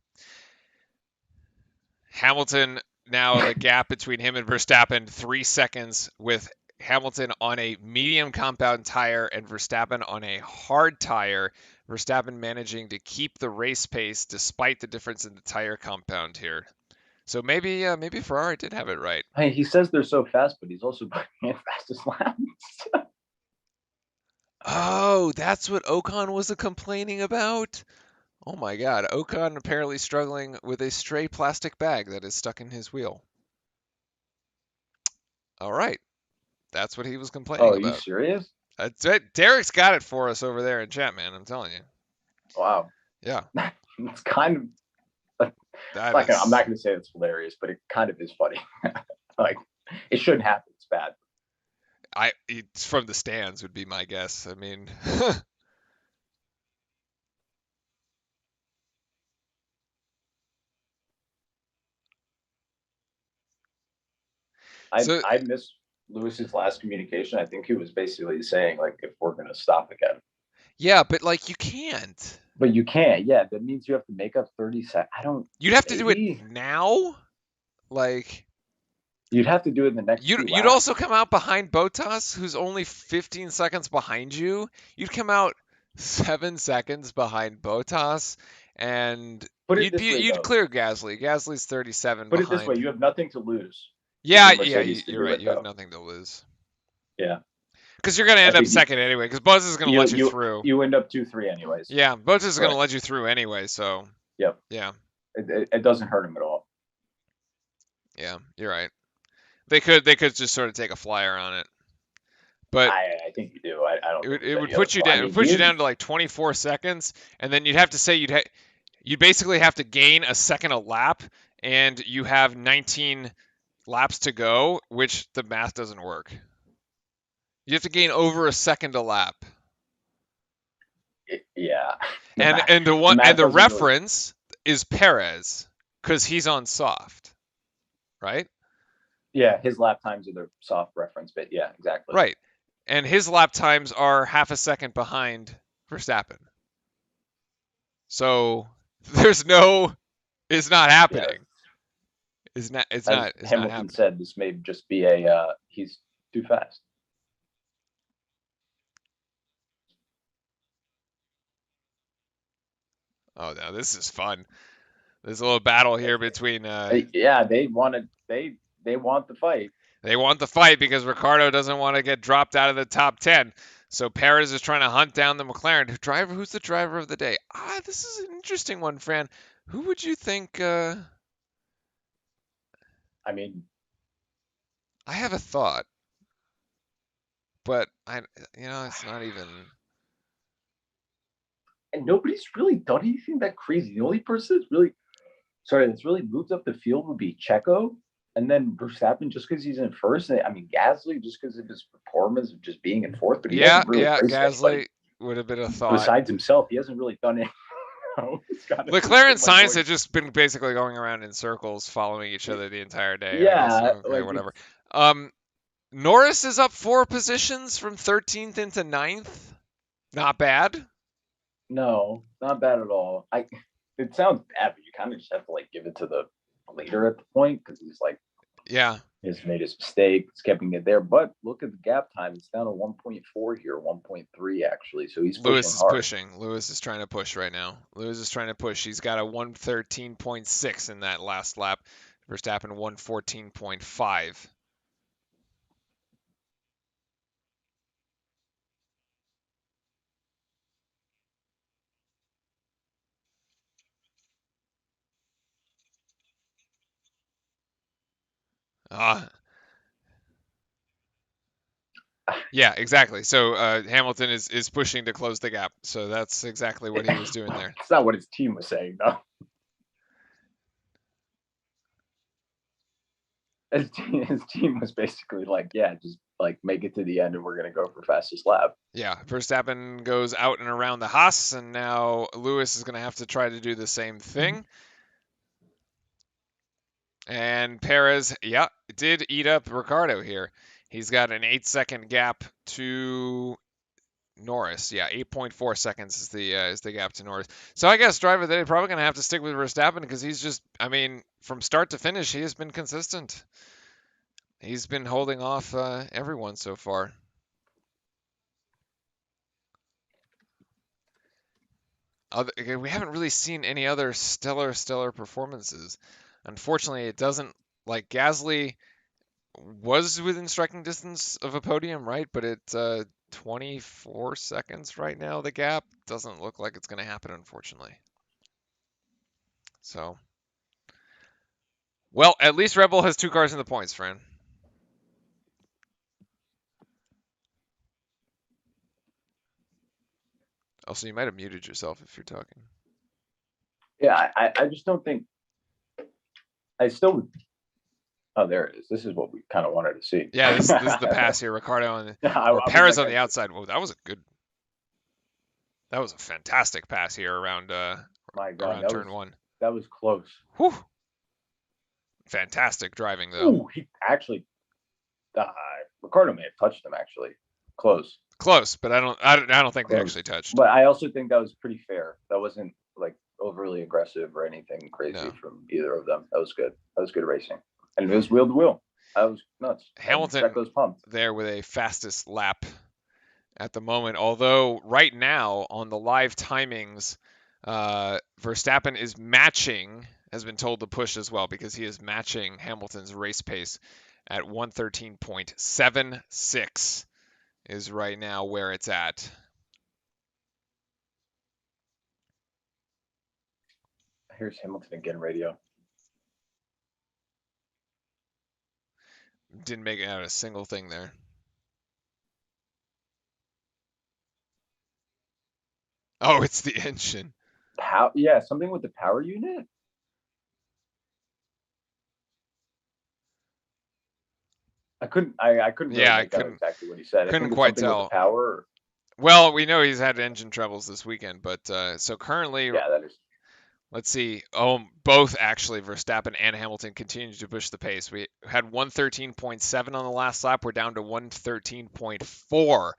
Hamilton, now the gap between him and Verstappen, 3 seconds, with Hamilton on a medium compound tire and Verstappen on a hard tire. Verstappen managing to keep the race pace despite the difference in the tire compound here. So maybe Ferrari did have it right. Hey, he says they're so fast, but he's also putting in fastest laps. Oh, that's what Ocon was complaining about? Oh my God, Ocon apparently struggling with a stray plastic bag that is stuck in his wheel. All right, that's what he was Oh, complaining are you about. serious? That's it. Derek's got it for us over there in chat, man. I'm telling you. Wow, Yeah, it's kind of. that I'm is. not going to say it's hilarious, but it kind of is funny. Like it shouldn't happen. It's bad. It's from the stands would be my guess. I mean, so I miss Lewis's last communication. I think he was basically saying like, if we're going to stop again, yeah, but like you can't. but you can't. Yeah, that means you have to make up 30 seconds. I don't. You'd have to do it Maybe now. Like you'd have to do it in the next you'd two you'd also laps. come out behind Bottas, who's only 15 seconds behind you. You'd come out 7 seconds behind Bottas, and Put it you'd this be way, you'd though. clear Gasly. Gasly's 37 Put it this way: behind. you have nothing to lose for Yeah, yeah, Mercedes to you're do right. it, You have though. nothing to lose. Yeah, Because you're going to I end up think second anyway, because Buzz is going to you let you you through. you end up 2-3 anyways. Yeah, Buzz is going to Right. let you through anyway, so Yep. yeah, It doesn't hurt him at all. yeah, you're right. They could just sort of take a flyer on it, but I think you do. I don't it think would there's it would any other put you point. down. I It would mean, put you down to like 24 seconds, and then you'd have to say you'd basically have to gain a second a lap, and you have 19 laps to go, which the math doesn't work. You have to gain over a second a lap. yeah, And and the the one and math the doesn't really. reference is Perez because he's on soft, right? Yeah, his lap times are the soft reference, but yeah, exactly. Right. And his lap times are half a second behind Verstappen. So there's no it's not Yeah, happening. It's as not it's not Hamilton happening. said, this may just be a he's too fast. Oh no, this is fun. There's a little battle here between Yeah, they want the fight. they want the fight because Ricardo doesn't want to get dropped out of the top 10. So Perez is trying to hunt down the McLaren who's the driver of the day. This is an interesting one, Fran. Who would you think I mean, I have a thought, but it's not even. and nobody's really done anything that crazy. The only person that's really moved up the field would be Checo, and then Verstappen just because he's in first. I mean, Gasly just because of his performance of just being in fourth, but he Yeah, hasn't really yeah, raced anybody Gasly would have been a thought. besides himself. He hasn't really done it. It's got to be Leclerc and someone Sainz going. had just been basically going around in circles, following each other the entire day. I guess Yeah, okay, like it's whatever. Norris is up 4 positions from 13th into ninth. Not bad. no, not bad at all. It sounds bad, but you kind of just have to like give it to the leader at the point because he's like Yeah. he's made his mistake, it's keeping it there. But look at the gap time; it's down to 1.4 here, 1.3 actually. So he's pushing Lewis is hard. pushing. Lewis is trying to push right now. Lewis is trying to push. He's got a 113.6 in that last lap. Verstappen 114.5. Yeah, exactly. So Hamilton is pushing to close the gap. So that's exactly what he was doing there. It's not what his team was saying, though. His team was basically like, yeah, just like make it to the end and we're going to go for fastest lap. Yeah, Verstappen goes out and around the Haas, and now Lewis is going to have to try to do the same thing. And Perez, yeah, did eat up Ricardo here. He's got an 8-second gap to Norris. Yeah, 8.4 seconds is the gap to Norris. So I guess driver they're probably going to have to stick with Verstappen because he's just, I mean, from start to finish, he has been consistent. He's been holding off everyone so far. We haven't really seen any other stellar performances. Unfortunately, it doesn't like Gasly was within striking distance of a podium, right? But it's 24 seconds right now. The gap doesn't look like it's going to happen, unfortunately. So, well, at least Red Bull has 2 cars in the points, friend. Also, you might have muted yourself if you're talking. Yeah, I just don't think. I still would. Oh, there it is. This is what we kind of wanted to see. Yeah, this is the pass here, Ricardo and or I Perez like, on the outside. Whoa, that was a fantastic pass here around my God, around turn 1. That was close. Whew. Fantastic driving though. Ooh, he actually Ricardo may have touched him actually. Close. Close, but I don't think Close. they actually touched. But I also think that was pretty fair. That wasn't like overly aggressive or anything crazy from either of them. That was good. That was good racing. And it was wheel to wheel. That was nuts. Hamilton was pumped. there with a fastest lap at the moment. Although right now on the live timings, Verstappen is matching, has been told to push as well because he is matching Hamilton's race pace at 113.76 is right now where it's at. Here's Hamilton again, radio. Didn't make out a single thing there. Oh, it's the engine. Yeah, something with the power unit. I couldn't really make out exactly what he said. Couldn't quite tell. With the power. Well, we know he's had engine troubles this weekend, but so currently, yeah, that is. Let's see. Oh, both actually, Verstappen and Hamilton continue to push the pace. We had 113.7 on the last lap. We're down to 113.4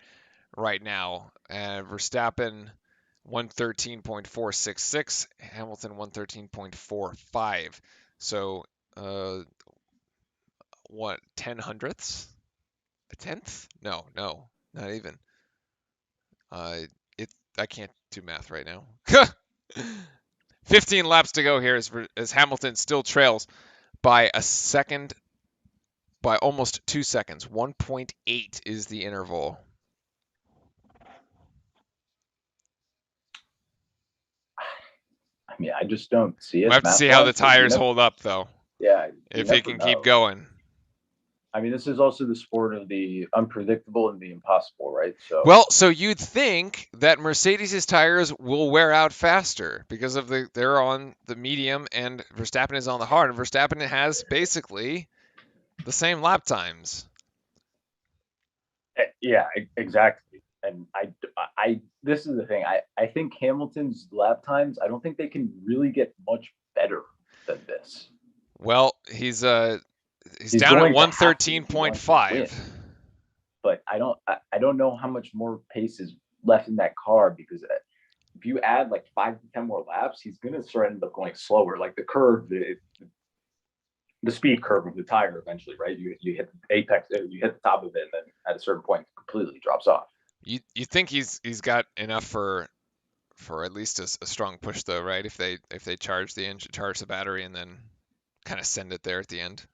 right now. And Verstappen 113.466, Hamilton 113.45. So, what, 10 hundredths? A tenth? No, not even. I can't do math right now. 15 laps to go here as Hamilton still trails by a second, by almost 2 seconds. 1.8 is the interval. I mean, I just don't see it. We have to see how the tires hold up, though. Yeah. If he can keep going. I mean, this is also the sport of the unpredictable and the impossible, right? So you'd think that Mercedes' tires will wear out faster because of they're on the medium and Verstappen is on the hard, and Verstappen has basically the same lap times. Yeah, exactly. And this is the thing. I think Hamilton's lap times, I don't think they can really get much better than this. Well, he's down at 113.5. But I don't know how much more pace is left in that car, because if you add like 5 to 10 more laps, he's going to start end up going slower. Like the curve, the speed curve of the tire eventually, right? You hit the apex, you hit the top of it, and then at a certain point, it completely drops off. You think he's got enough for at least a strong push though, right? If they charge the engine, charge the battery, and then kind of send it there at the end.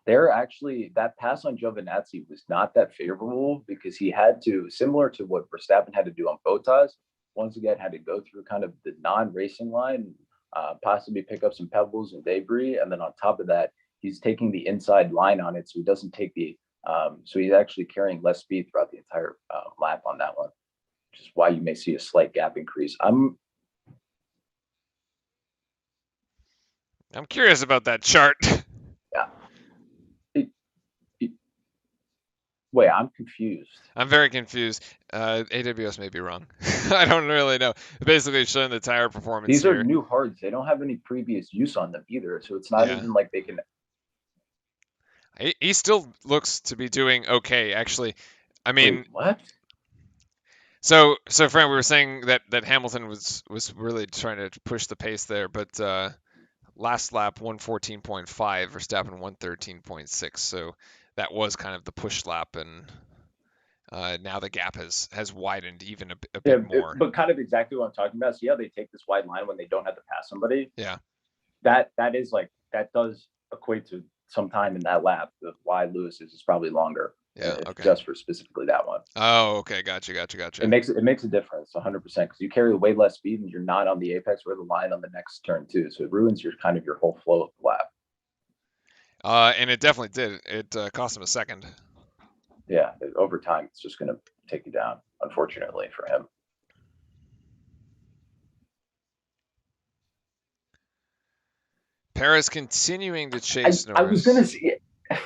That pass on Giovinazzi was not that favorable, because he had to, similar to what Verstappen had to do on Bottas, once again had to go through kind of the non-racing line, possibly pick up some pebbles and debris, and then on top of that, he's taking the inside line on it, so he doesn't take the so he's actually carrying less speed throughout the entire lap on that one, which is why you may see a slight gap increase. I'm curious about that chart. Yeah. Wait, I'm confused. I'm very confused. AWS may be wrong. I don't really know. Basically, it's showing the tire performance These here. are new hards. They don't have any previous use on them either, so it's not Yeah. even like they can. He still looks to be doing okay, actually. I mean, Wait, what? So Frank, we were saying that Hamilton was really trying to push the pace there, but last lap 114.5, Verstappen 113.6. So that was kind of the push lap, and now the gap has widened even a bit more. But kind of exactly what I'm talking about. So yeah, they take this wide line when they don't have to pass somebody. Yeah. That is like that does equate to some time in that lap. The why Lewis is probably longer. Yeah. Okay. Just for specifically that one. Oh, okay. Gotcha. It makes a difference 100% because you carry way less speed and you're not on the apex or the line on the next turn too. So it ruins your whole flow of the lap. And it definitely did. It cost him a second. Yeah, over time, it's just going to take you down, unfortunately for him. Perez continuing to chase Norris. I was going to say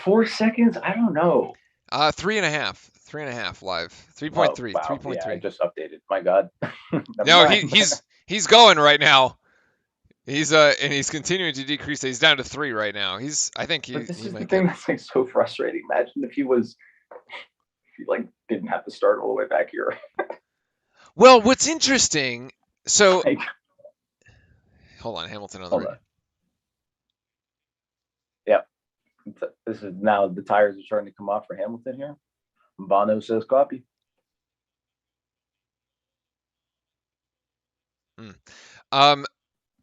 4 seconds. I don't know. 3.5. 3.5 live. 3.3. Wow. 3.3. Yeah, I just updated. My God. No, he's going right now. And he's continuing to decrease. He's down to 3 right now. I think he. But this he is might the thing that's like so frustrating. Imagine if he like didn't have to start all the way back here. Well, what's interesting. So, like, hold on, Hamilton on the radio. Yep. This is now the tires are starting to come off for Hamilton here. Bono says copy.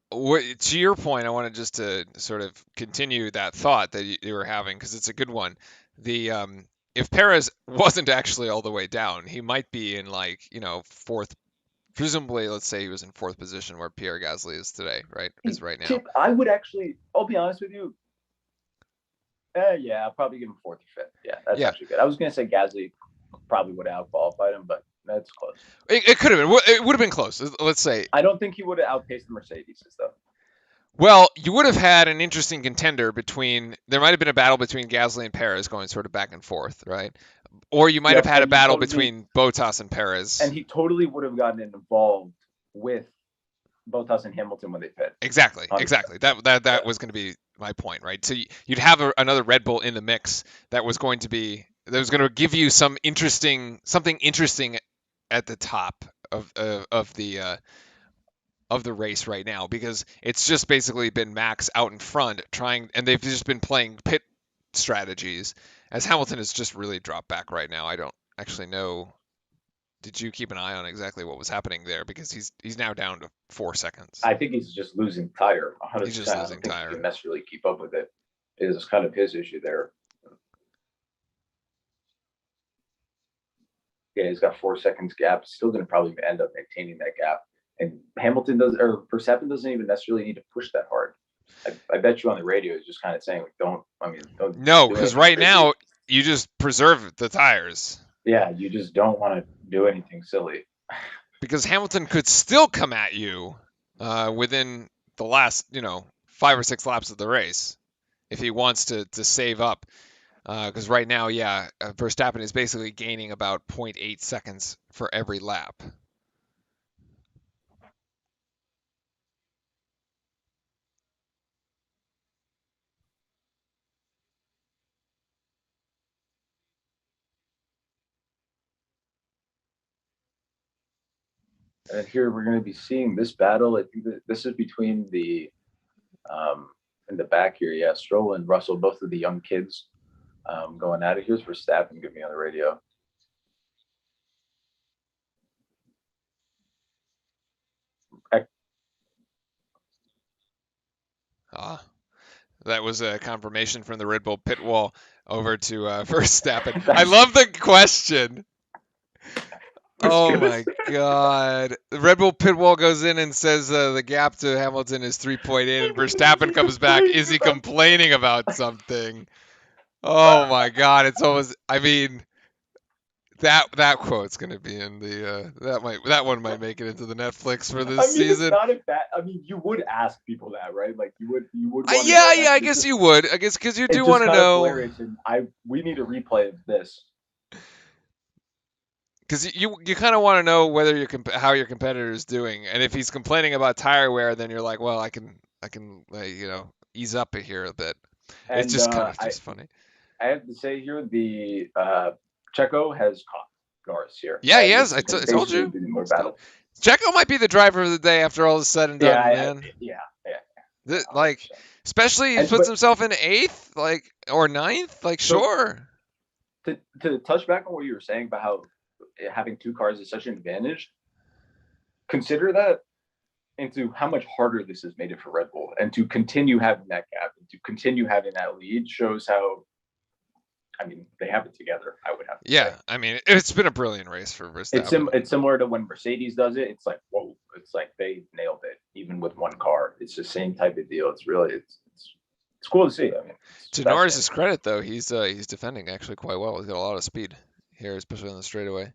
To your point, I wanted just to sort of continue that thought that you were having because it's a good one. If Perez wasn't actually all the way down, he might be in fourth. Presumably, let's say he was in fourth position where Pierre Gasly is today, right? Is right now. I would actually. I'll be honest with you. Yeah, I'll probably give him fourth or fifth. Yeah, that's actually good. I was going to say Gasly probably would have outqualified him, but that's close. It could have been. It would have been close. Let's say. I don't think he would have outpaced the Mercedes though. Well, you would have had an interesting contender between. There might have been a battle between Gasly and Perez going sort of back and forth, right? Or you might have had a battle between Bottas and Perez. And he totally would have gotten involved with Bottas and Hamilton when they pit. Exactly. That was going to be my point, right? So you'd have another Red Bull in the mix that was going to give you something interesting at the top of the race right now, because it's just basically been Max out in front and they've just been playing pit strategies as Hamilton has just really dropped back right now. I don't actually know. Did you keep an eye on exactly what was happening there? Because he's now down to 4 seconds. I think he's just losing tire. 100%. He's just losing tire. He can necessarily keep up with it. It is kind of his issue there. Yeah, he's got 4 seconds gap. Still going to probably end up maintaining that gap. And Verstappen doesn't even necessarily need to push that hard. I bet you on the radio is just kind of saying, don't. No, because right now you just preserve the tires. Yeah, you just don't want to do anything silly. Because Hamilton could still come at you within the last, 5 or 6 laps of the race if he wants to save up. Because right now, Verstappen is basically gaining about 0.8 seconds for every lap. And here we're going to be seeing this battle. I think this is between the in the back here. Yeah, Stroll and Russell, both of the young kids going at it. Here's Verstappen giving me on the radio. That was a confirmation from the Red Bull pit wall over to Verstappen. I love the question. was Oh gonna my say. God. The Red Bull pit wall goes in and says the gap to Hamilton is 3.8, and Is Verstappen he comes back. Is complaining he about? complaining about something? Oh my God. It's almost, I mean, that quote's gonna be in the that one might make it into the Netflix for this I mean, it's season. not a bad. I mean, you would ask people that, right? Like you would want to Yeah, know yeah, that. I It's guess just you would. I guess because you do it's just want to kind of know. hilarious, and we need a replay of this. Because you kind of want to know whether how your competitor is doing, and if he's complaining about tire wear, then you're like, well, I can ease up here a bit. It's And just kind of just funny. I have to say here, the Checo has caught Norris here, Yeah, he and has. this I is going to told basically you. be more battle. Checo might be the driver of the day after all is said and Yeah, done, man. yeah, yeah, yeah, Like, 100%. especially he And puts but himself in eighth, like or ninth. Like, so sure. to touch back on what you were saying about how having two cars is such an advantage, consider that into how much harder this has made it for Red Bull, and to continue having that gap and to continue having that lead shows how. I mean, they have it together. I would have to say. Yeah, I mean, it's been a brilliant race for Verstappen. It's similar to when Mercedes does it. It's like whoa, it's like they nailed it even with one car. It's the same type of deal. It's really it's cool to see. I mean, it's To fascinating. Norris's credit, though, he's defending actually quite well. He's got a lot of speed here, especially on the straightaway.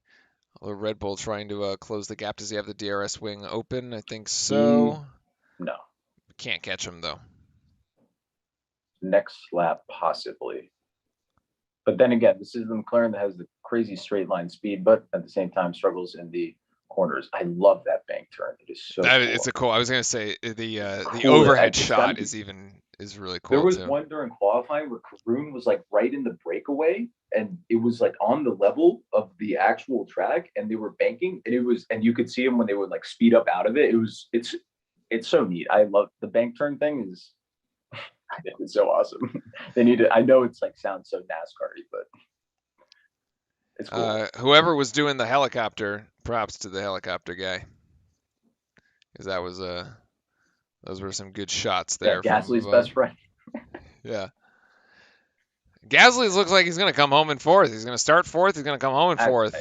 Although Red Bull trying to close the gap. Does he have the DRS wing open? I think Mm, so. no, Can't catch him though. next lap possibly. But then again, this is the McLaren that has the crazy straight line speed, but at the same time struggles in the corners. I love that bank turn. It is so That it's cool. a cool. I was gonna say It's the cool. overhead It's got to shot be. is really There cool was too. one during qualifying where Karoon was like right in the breakaway, and it was like on the level of the actual track, and they were banking, and you could see them when they would like speed up out of it. It's so neat. I love the bank turn thing. I think it's so awesome. They need to. I know it's like sounds so NASCAR-y, but it's cool. Whoever was doing the helicopter, props to the helicopter guy, because those were some good shots Yeah, there from Gasly's above. best friend. Yeah. Gasly looks like he's gonna come home in fourth. He's gonna start fourth. He's gonna come home in fourth.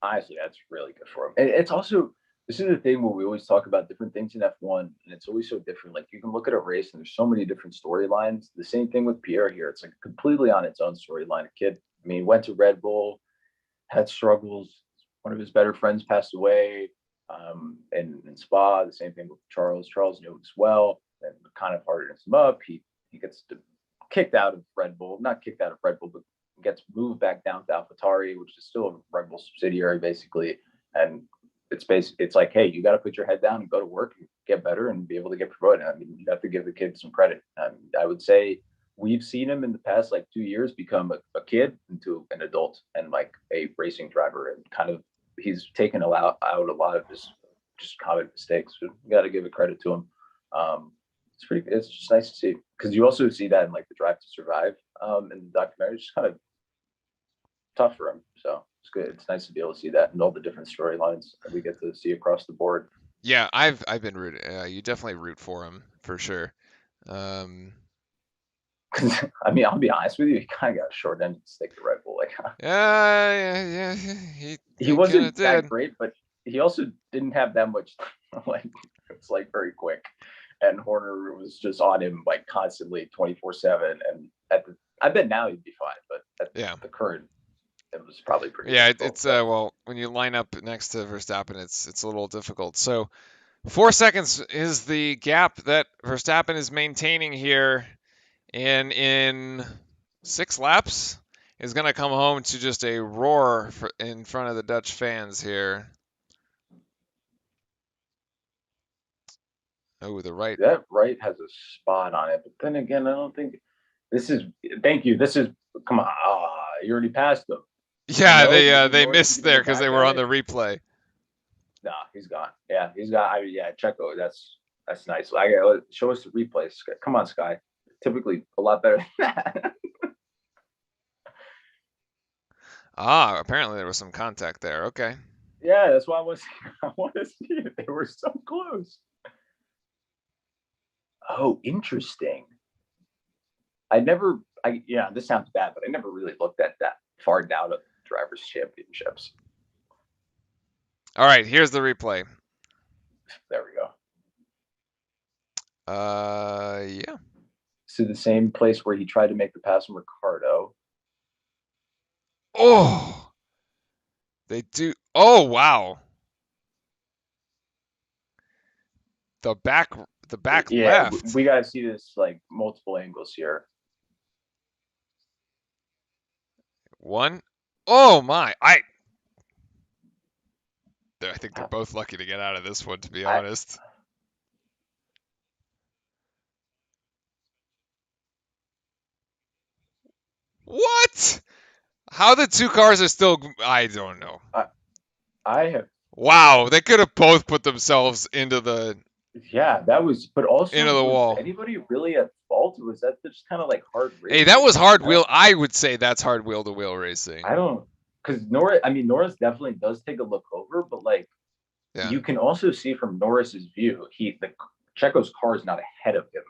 Honestly, that's really good for him. And it's also this is the thing where we always talk about different things in F1, and it's always so different. Like you can look at a race and there's so many different storylines. The same thing with Pierre here. It's like completely on its own storyline. A kid, I mean, went to Red Bull, had struggles. One of his better friends passed away in Spa. The same thing with Charles. Charles knew him as well, and kind of hardens him up. He gets kicked out of Red Bull, not kicked out of Red Bull, but gets moved back down to AlphaTauri, which is still a Red Bull subsidiary, basically. And it's like, hey, you got to put your head down and go to work and get better and be able to get promoted. I mean, you have to give the kid some credit. I would say we've seen him in the past like 2 years become a kid into an adult and like a racing driver, and kind of he's taken out a lot of his just common mistakes. So you got to give it credit to him. It's just nice to see, because you also see that in like the Drive to Survive in the documentary. It's just kind of tough for him. So it's good. It's nice to be able to see that and all the different storylines that we get to see across the board. Yeah, I've been rooting. You definitely root for him for sure. Um, I mean, I'll be honest with you, he kind of got a short end of the stick to Red Bull. Like yeah, he he kind of wasn't that did. great, but he also didn't have that much. Like it's like very quick, and Horner was just on him like constantly, 24/7. And I bet now he'd be fine, but at Yeah. the current, it was probably pretty Yeah, difficult. it's well, when you line up next to Verstappen, it's a little difficult. So 4 seconds is the gap that Verstappen is maintaining here, and in 6 laps is going to come home to just a roar in front of the Dutch fans here. Oh, the right. That right has a spot on it, but then again, I don't think this is. Thank you. This is come on. You already passed them. I Yeah, know, but they Norris is missed gonna there go because they back were at on the it. replay. No, he's gone. Yeah, he's got. Yeah, Checo. That's nice. I got show us the replays. Come on, Sky. Typically a lot better than that. Ah, apparently there was some contact there. Okay. Yeah, that's why I want to see it. They were so close. Oh, interesting. Yeah, this sounds bad, but I never really looked at that far down of drivers' championships. All right, here's the replay. There we go. Yeah. So the same place where he tried to make the pass on Ricardo. Oh, they do. Oh, wow. The back Yeah, left. we got to see this like multiple angles here. One. Oh my. I think they're both lucky to get out of this one, to be honest. What? How the two cars are still? I don't know. I have. Wow, they could have both put themselves into the. Yeah, that was. But also, into the was wall. anybody really at fault? Or was that just kind of like hard racing? Hey, that was hard wheel. I would say that's hard wheel to wheel racing. I don't, because Norris. I mean, Norris definitely does take a look over, but like, Yeah. you can also see from Norris's view, the Checo's car is not ahead of him.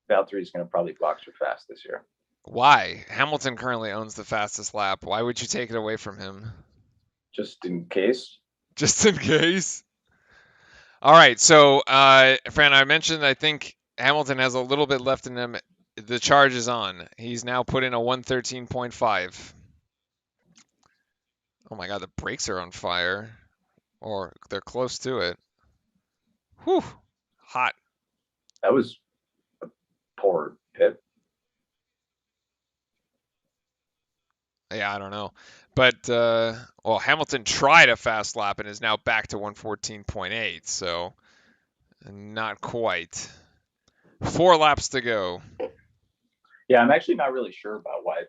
Valtteri is going to probably box her fast this year. Why? Hamilton currently owns the fastest lap. Why would you take it away from him? Just in case. Just in case. All right, so Fran, I mentioned I think Hamilton has a little bit left in him. The charge is on. He's now put in a 113.5. Oh my God, the brakes are on fire, or they're close to it. Whew, hot. That was a poor pit. Yeah, I don't know. But, well, Hamilton tried a fast lap and is now back to 114.8, so not quite. 4 laps to go. Yeah, I'm actually not really sure about why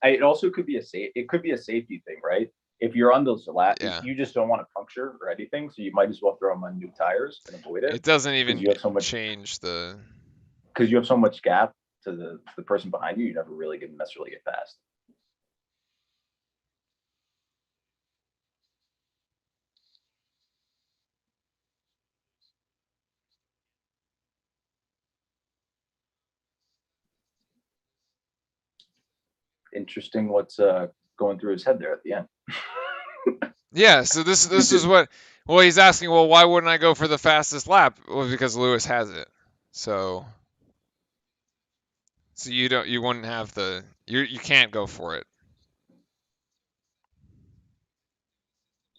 it also could be a safety thing, right? If you're on those laps, you just don't want to puncture or anything, so you might as well throw them on new tires and avoid it. It doesn't even change the... Because you have so much gap to the person behind you, you never really necessarily get past. Interesting what's going through his head there at the end. Yeah, so this is what, well, he's asking, well, why wouldn't I go for the fastest lap? Well, because Lewis has it. So you wouldn't have you can't go for it.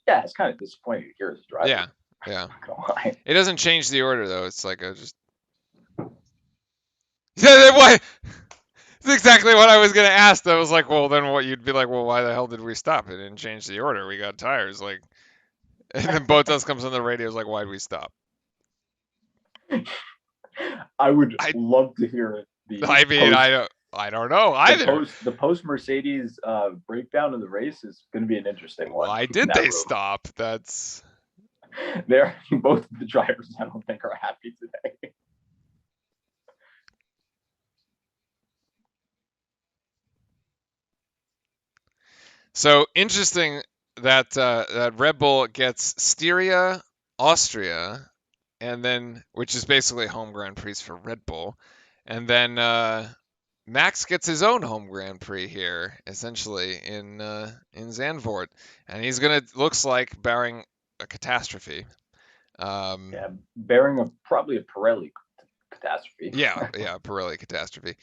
Yeah, it's kind of disappointing to hear as a driver. Yeah. Lie. It doesn't change the order though. It's like just what? It's exactly what I was gonna ask. I was like, well, then what? You'd be like, well, why the hell did we stop? It didn't change the order. We got tires. Like, and then Bottas comes on the radio. Is like, why'd we stop? I would love to hear it. I don't know either. The post Mercedes breakdown of the race is going to be an interesting one. Why did they stop? That's both of the drivers. I don't think are happy today. So interesting that that Red Bull gets Styria, Austria, and then which is basically home Grand Prix for Red Bull, and then Max gets his own home Grand Prix here, essentially in Zandvoort, and he's looks like barring a catastrophe. Yeah, barring probably a Pirelli catastrophe. Yeah, Pirelli catastrophe.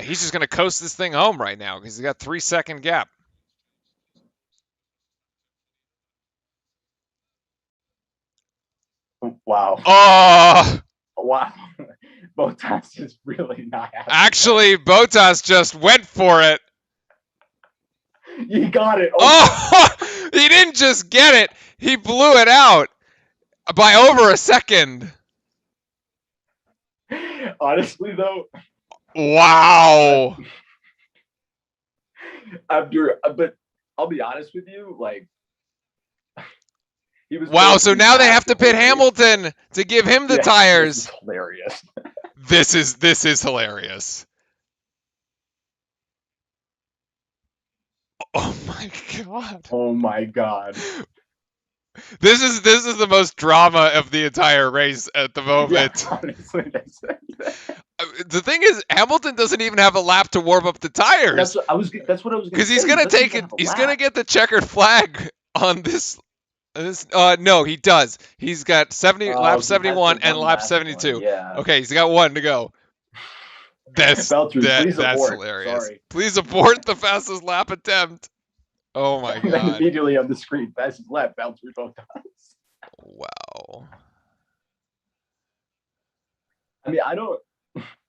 He's just gonna coast this thing home right now because he's got 3-second gap. Wow. Oh! Wow. Bottas is really not happy. Actually, Bottas just went for it. You got it. Oh! He didn't just get it. He blew it out by over a second. Honestly, though. Wow. But I'll be honest with you, like. Wow, so now they have to pit Hamilton to give him the tires. This is hilarious. This is hilarious. Oh my god. Oh my god. This is the most drama of the entire race at the moment. Yeah, honestly, the thing is, Hamilton doesn't even have a lap to warm up the tires. That's what I was gonna Because say. he's He gonna doesn't take even it. have a He's lap. gonna get the checkered flag on this. No, he does. He's got lap He has 71 the and one lap last one, 72. yeah. Okay, he's got one to go. Valtteri, please That's abort. hilarious. Sorry. Please abort the fastest lap attempt. Oh my And then god. immediately on the screen, fastest lap, Valtteri Bottas. Wow. I mean, I'm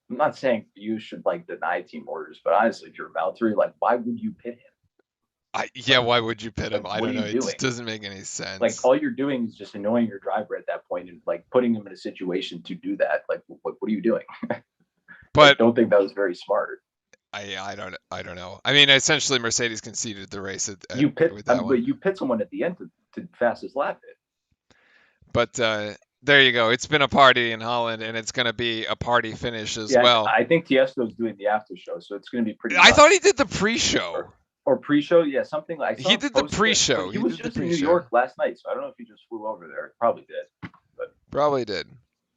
not saying you should like deny team orders, but honestly, if you're Valtteri, like, why would you pit him? Yeah, why would you pit him? Like, I what don't are know. you It doing? just doesn't make any sense. Like, all you're doing is just annoying your driver at that point and like putting him in a situation to do that. Like, what are you doing? But I don't think that was very smart. I don't know. I mean, essentially, Mercedes conceded the race with that one. But you pit someone at the end to fastest lap it. But there you go. It's been a party in Holland, and it's going to be a party finish as well. I think Tiesto's doing the after show, so it's going to be pretty. I thought he did the pre-show. Or pre-show, yeah, something like. He did the pre-show. He was just in New York last night, so I don't know if he just flew over there. Probably did. But probably did.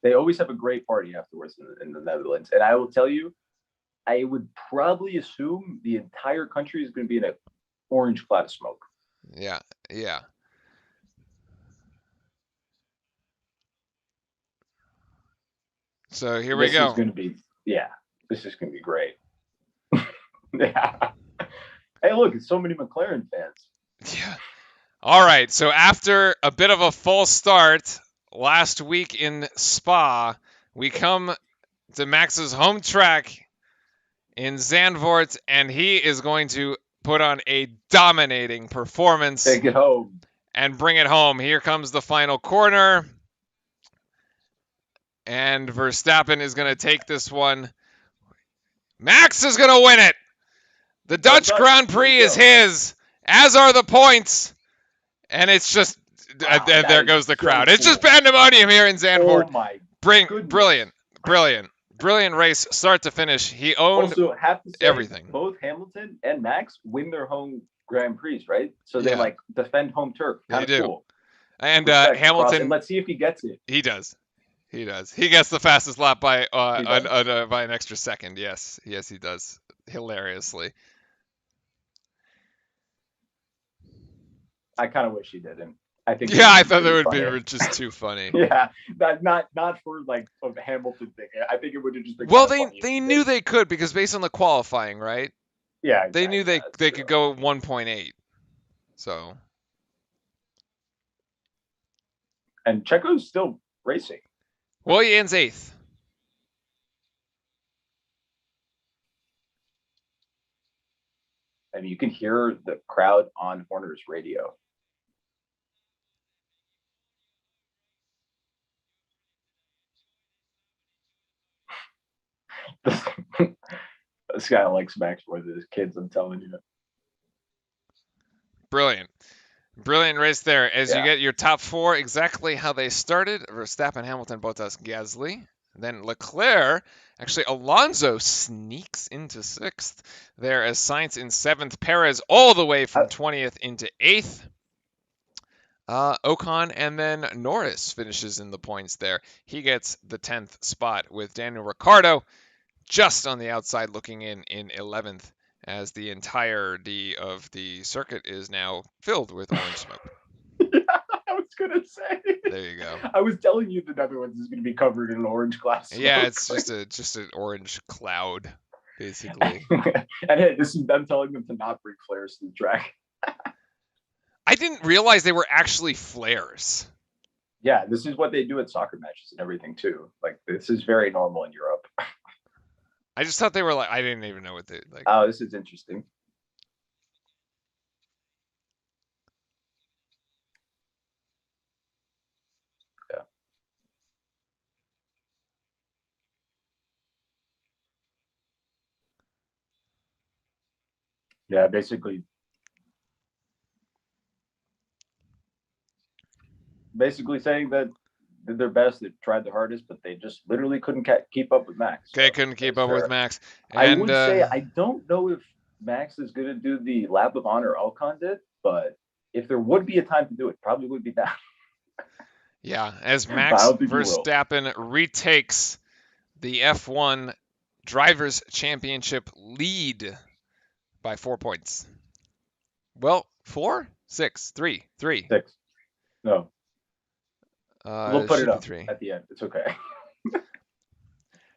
They always have a great party afterwards in the Netherlands, and I will tell you, I would probably assume the entire country is going to be in an orange cloud of smoke. Yeah. So here we go. This is going to be great. Yeah. Hey, look, it's so many McLaren fans. Yeah. All right. So after a bit of a false start last week in Spa, we come to Max's home track in Zandvoort, and he is going to put on a dominating performance. Take it home. And bring it home. Here comes the final corner. And Verstappen is going to take this one. Max is going to win it. The Dutch Grand Prix is his, as are the points. And it's just, there goes the crowd. It's just pandemonium here in Zandvoort. Oh my Brilliant. Brilliant race, start to finish. He owned also, have to say, everything. Both Hamilton and Max win their home Grand Prix, right? So they like defend home turf. They do. Cool. And Hamilton, let's see if he gets it. He does. He gets the fastest lap by an extra second. Yes, he does. Hilariously. I kind of wish he didn't. I think. Yeah, I thought that would be just too funny. Yeah, not for like a Hamilton thing. I think it would have just been. Well, they knew they could because based on the qualifying, right? Yeah, exactly. They knew they could go 1.8. So. And Checo's still racing. Well, he ends 8th. And you can hear the crowd on Horner's radio. This guy likes Max more than his kids, I'm telling you. Brilliant race there. As you get your top 4 exactly how they started. Verstappen, Hamilton, Bottas, Gasly. Then Leclerc, actually Alonso sneaks into 6th there as Sainz in 7th. Perez all the way from 20th into 8th. Ocon and then Norris finishes in the points there. He gets the 10th spot with Daniel Ricciardo just on the outside looking in 11th as the entirety of the circuit is now filled with orange smoke. Yeah, I was going to say. There you go. I was telling you the Netherlands is going to be covered in an orange cloud. Yeah, it's just an orange cloud, basically. And hey, I'm telling them to not bring flares to the track. I didn't realize they were actually flares. Yeah, this is what they do at soccer matches and everything too. Like, this is very normal in Europe. I just thought they were I didn't even know what they like. Oh, this is interesting. Yeah. Yeah, basically saying that did their best, they tried their hardest, but they just literally couldn't keep up with Max. They couldn't keep up with Max. And, I would say I don't know if Max is going to do the lap of honor Ocon did, but if there would be a time to do it, probably would be now. Yeah, as Max Verstappen retakes the F1 Drivers' Championship lead by 4 points. Well, 4, 6, 3, 3. 6. No, we'll put it Should be up 3. at the end. It's okay.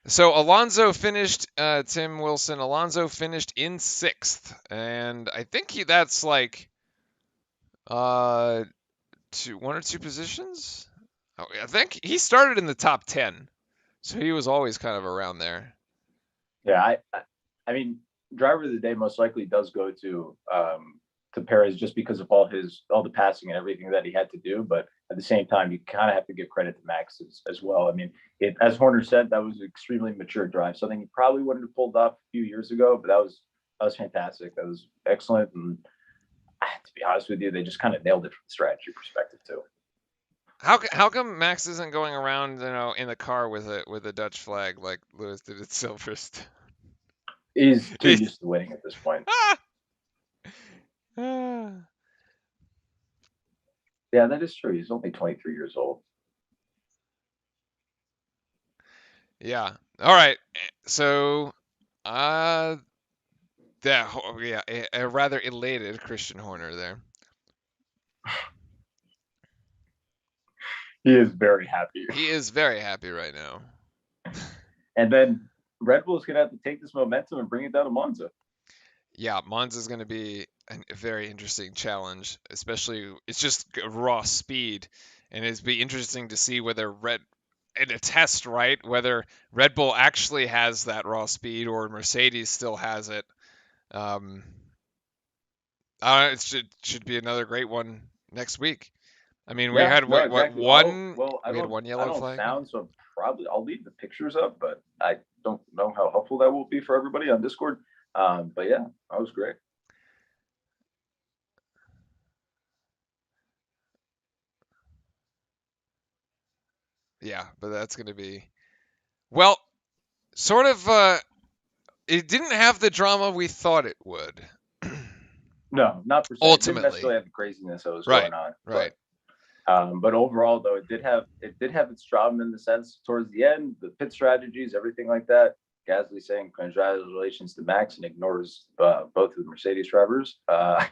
So Alonso finished, Tim Wilson, Alonso finished in 6th. And I think that's like 1 or 2 positions? Oh, I think he started in the top 10. So he was always kind of around there. Yeah, I mean, driver of the day most likely does go to Perez just because of all the passing and everything that he had to do. But at the same time, you kind of have to give credit to Max as well. I mean, as Horner said, that was an extremely mature drive, something he probably wouldn't have pulled off a few years ago. But that was fantastic. That was excellent. And to be honest with you, they just kind of nailed it from the strategy perspective too. How come Max isn't going around, in the car with a Dutch flag like Lewis did at Silverstone? He's too used to winning at this point. Yeah, Yeah, that is true. He's only 23 years old. Yeah. All right. So, a rather elated Christian Horner there. He is very happy. He is very happy right now. And then Red Bull's going to have to take this momentum and bring it down to Monza. Yeah, Monza's going to be a very interesting challenge, especially it's just raw speed, and it'd be interesting to see whether in a test, right, whether Red Bull actually has that raw speed or Mercedes still has it. It should be another great one next week. I mean, we had exactly. one. I We had one yellow don't flag. sound, so I'll leave the pictures up, but I don't know how helpful that will be for everybody on Discord. But yeah, that was great. Yeah, but that's going to be sort of. It didn't have the drama we thought it would. No, not per se. It didn't necessarily have the craziness that was going on. Right. But overall, though, it did have its drama in the sense towards the end, the pit strategies, everything like that. Gasly saying congratulations to Max and ignores both of the Mercedes drivers. Well,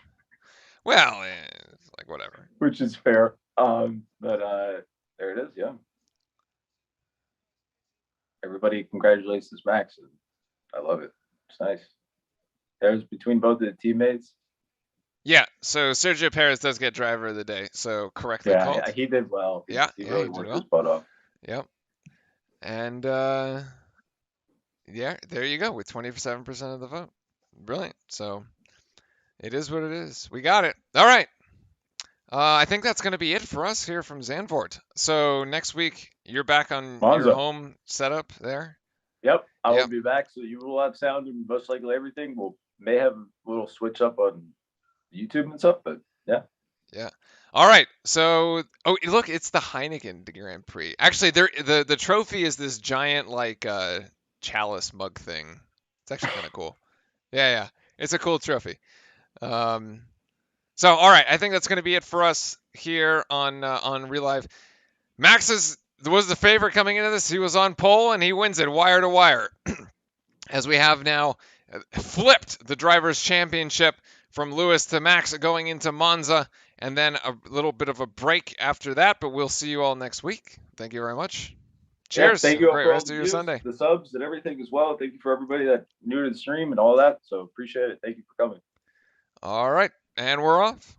it's like whatever. Which is fair. But there it is. Yeah. Everybody congratulates this Max. And I love it. It's nice. There's between both of the teammates. Yeah, so Sergio Perez does get driver of the day, so correctly called. Yeah, he did well. He really worked his butt off. Yep. And yeah, there you go with 27% of the vote. Brilliant. So it is what it is. We got it. All right. I think that's going to be it for us here from Zandvoort. So next week you're back on Monza. your home setup there. Yep, I will be back. So you will have sound and most likely everything. We'll may have a little switch up on YouTube and stuff, but yeah. Yeah. All right. So, look, it's the Heineken Grand Prix. Actually, the trophy is this giant like chalice mug thing. It's actually kind of cool. Yeah. It's a cool trophy. So, all right, I think that's going to be it for us here on Real Life. Max was the favorite coming into this. He was on pole and he wins it wire to wire. As we have now flipped the Drivers' Championship from Lewis to Max going into Monza, and then a little bit of a break after that, but we'll see you all next week. Thank you very much. Cheers. Yeah, thank you all great for rest all of your Sunday. The subs and everything as well. Thank you for everybody that new to the stream and all that. So appreciate it. Thank you for coming. All right, and we're off.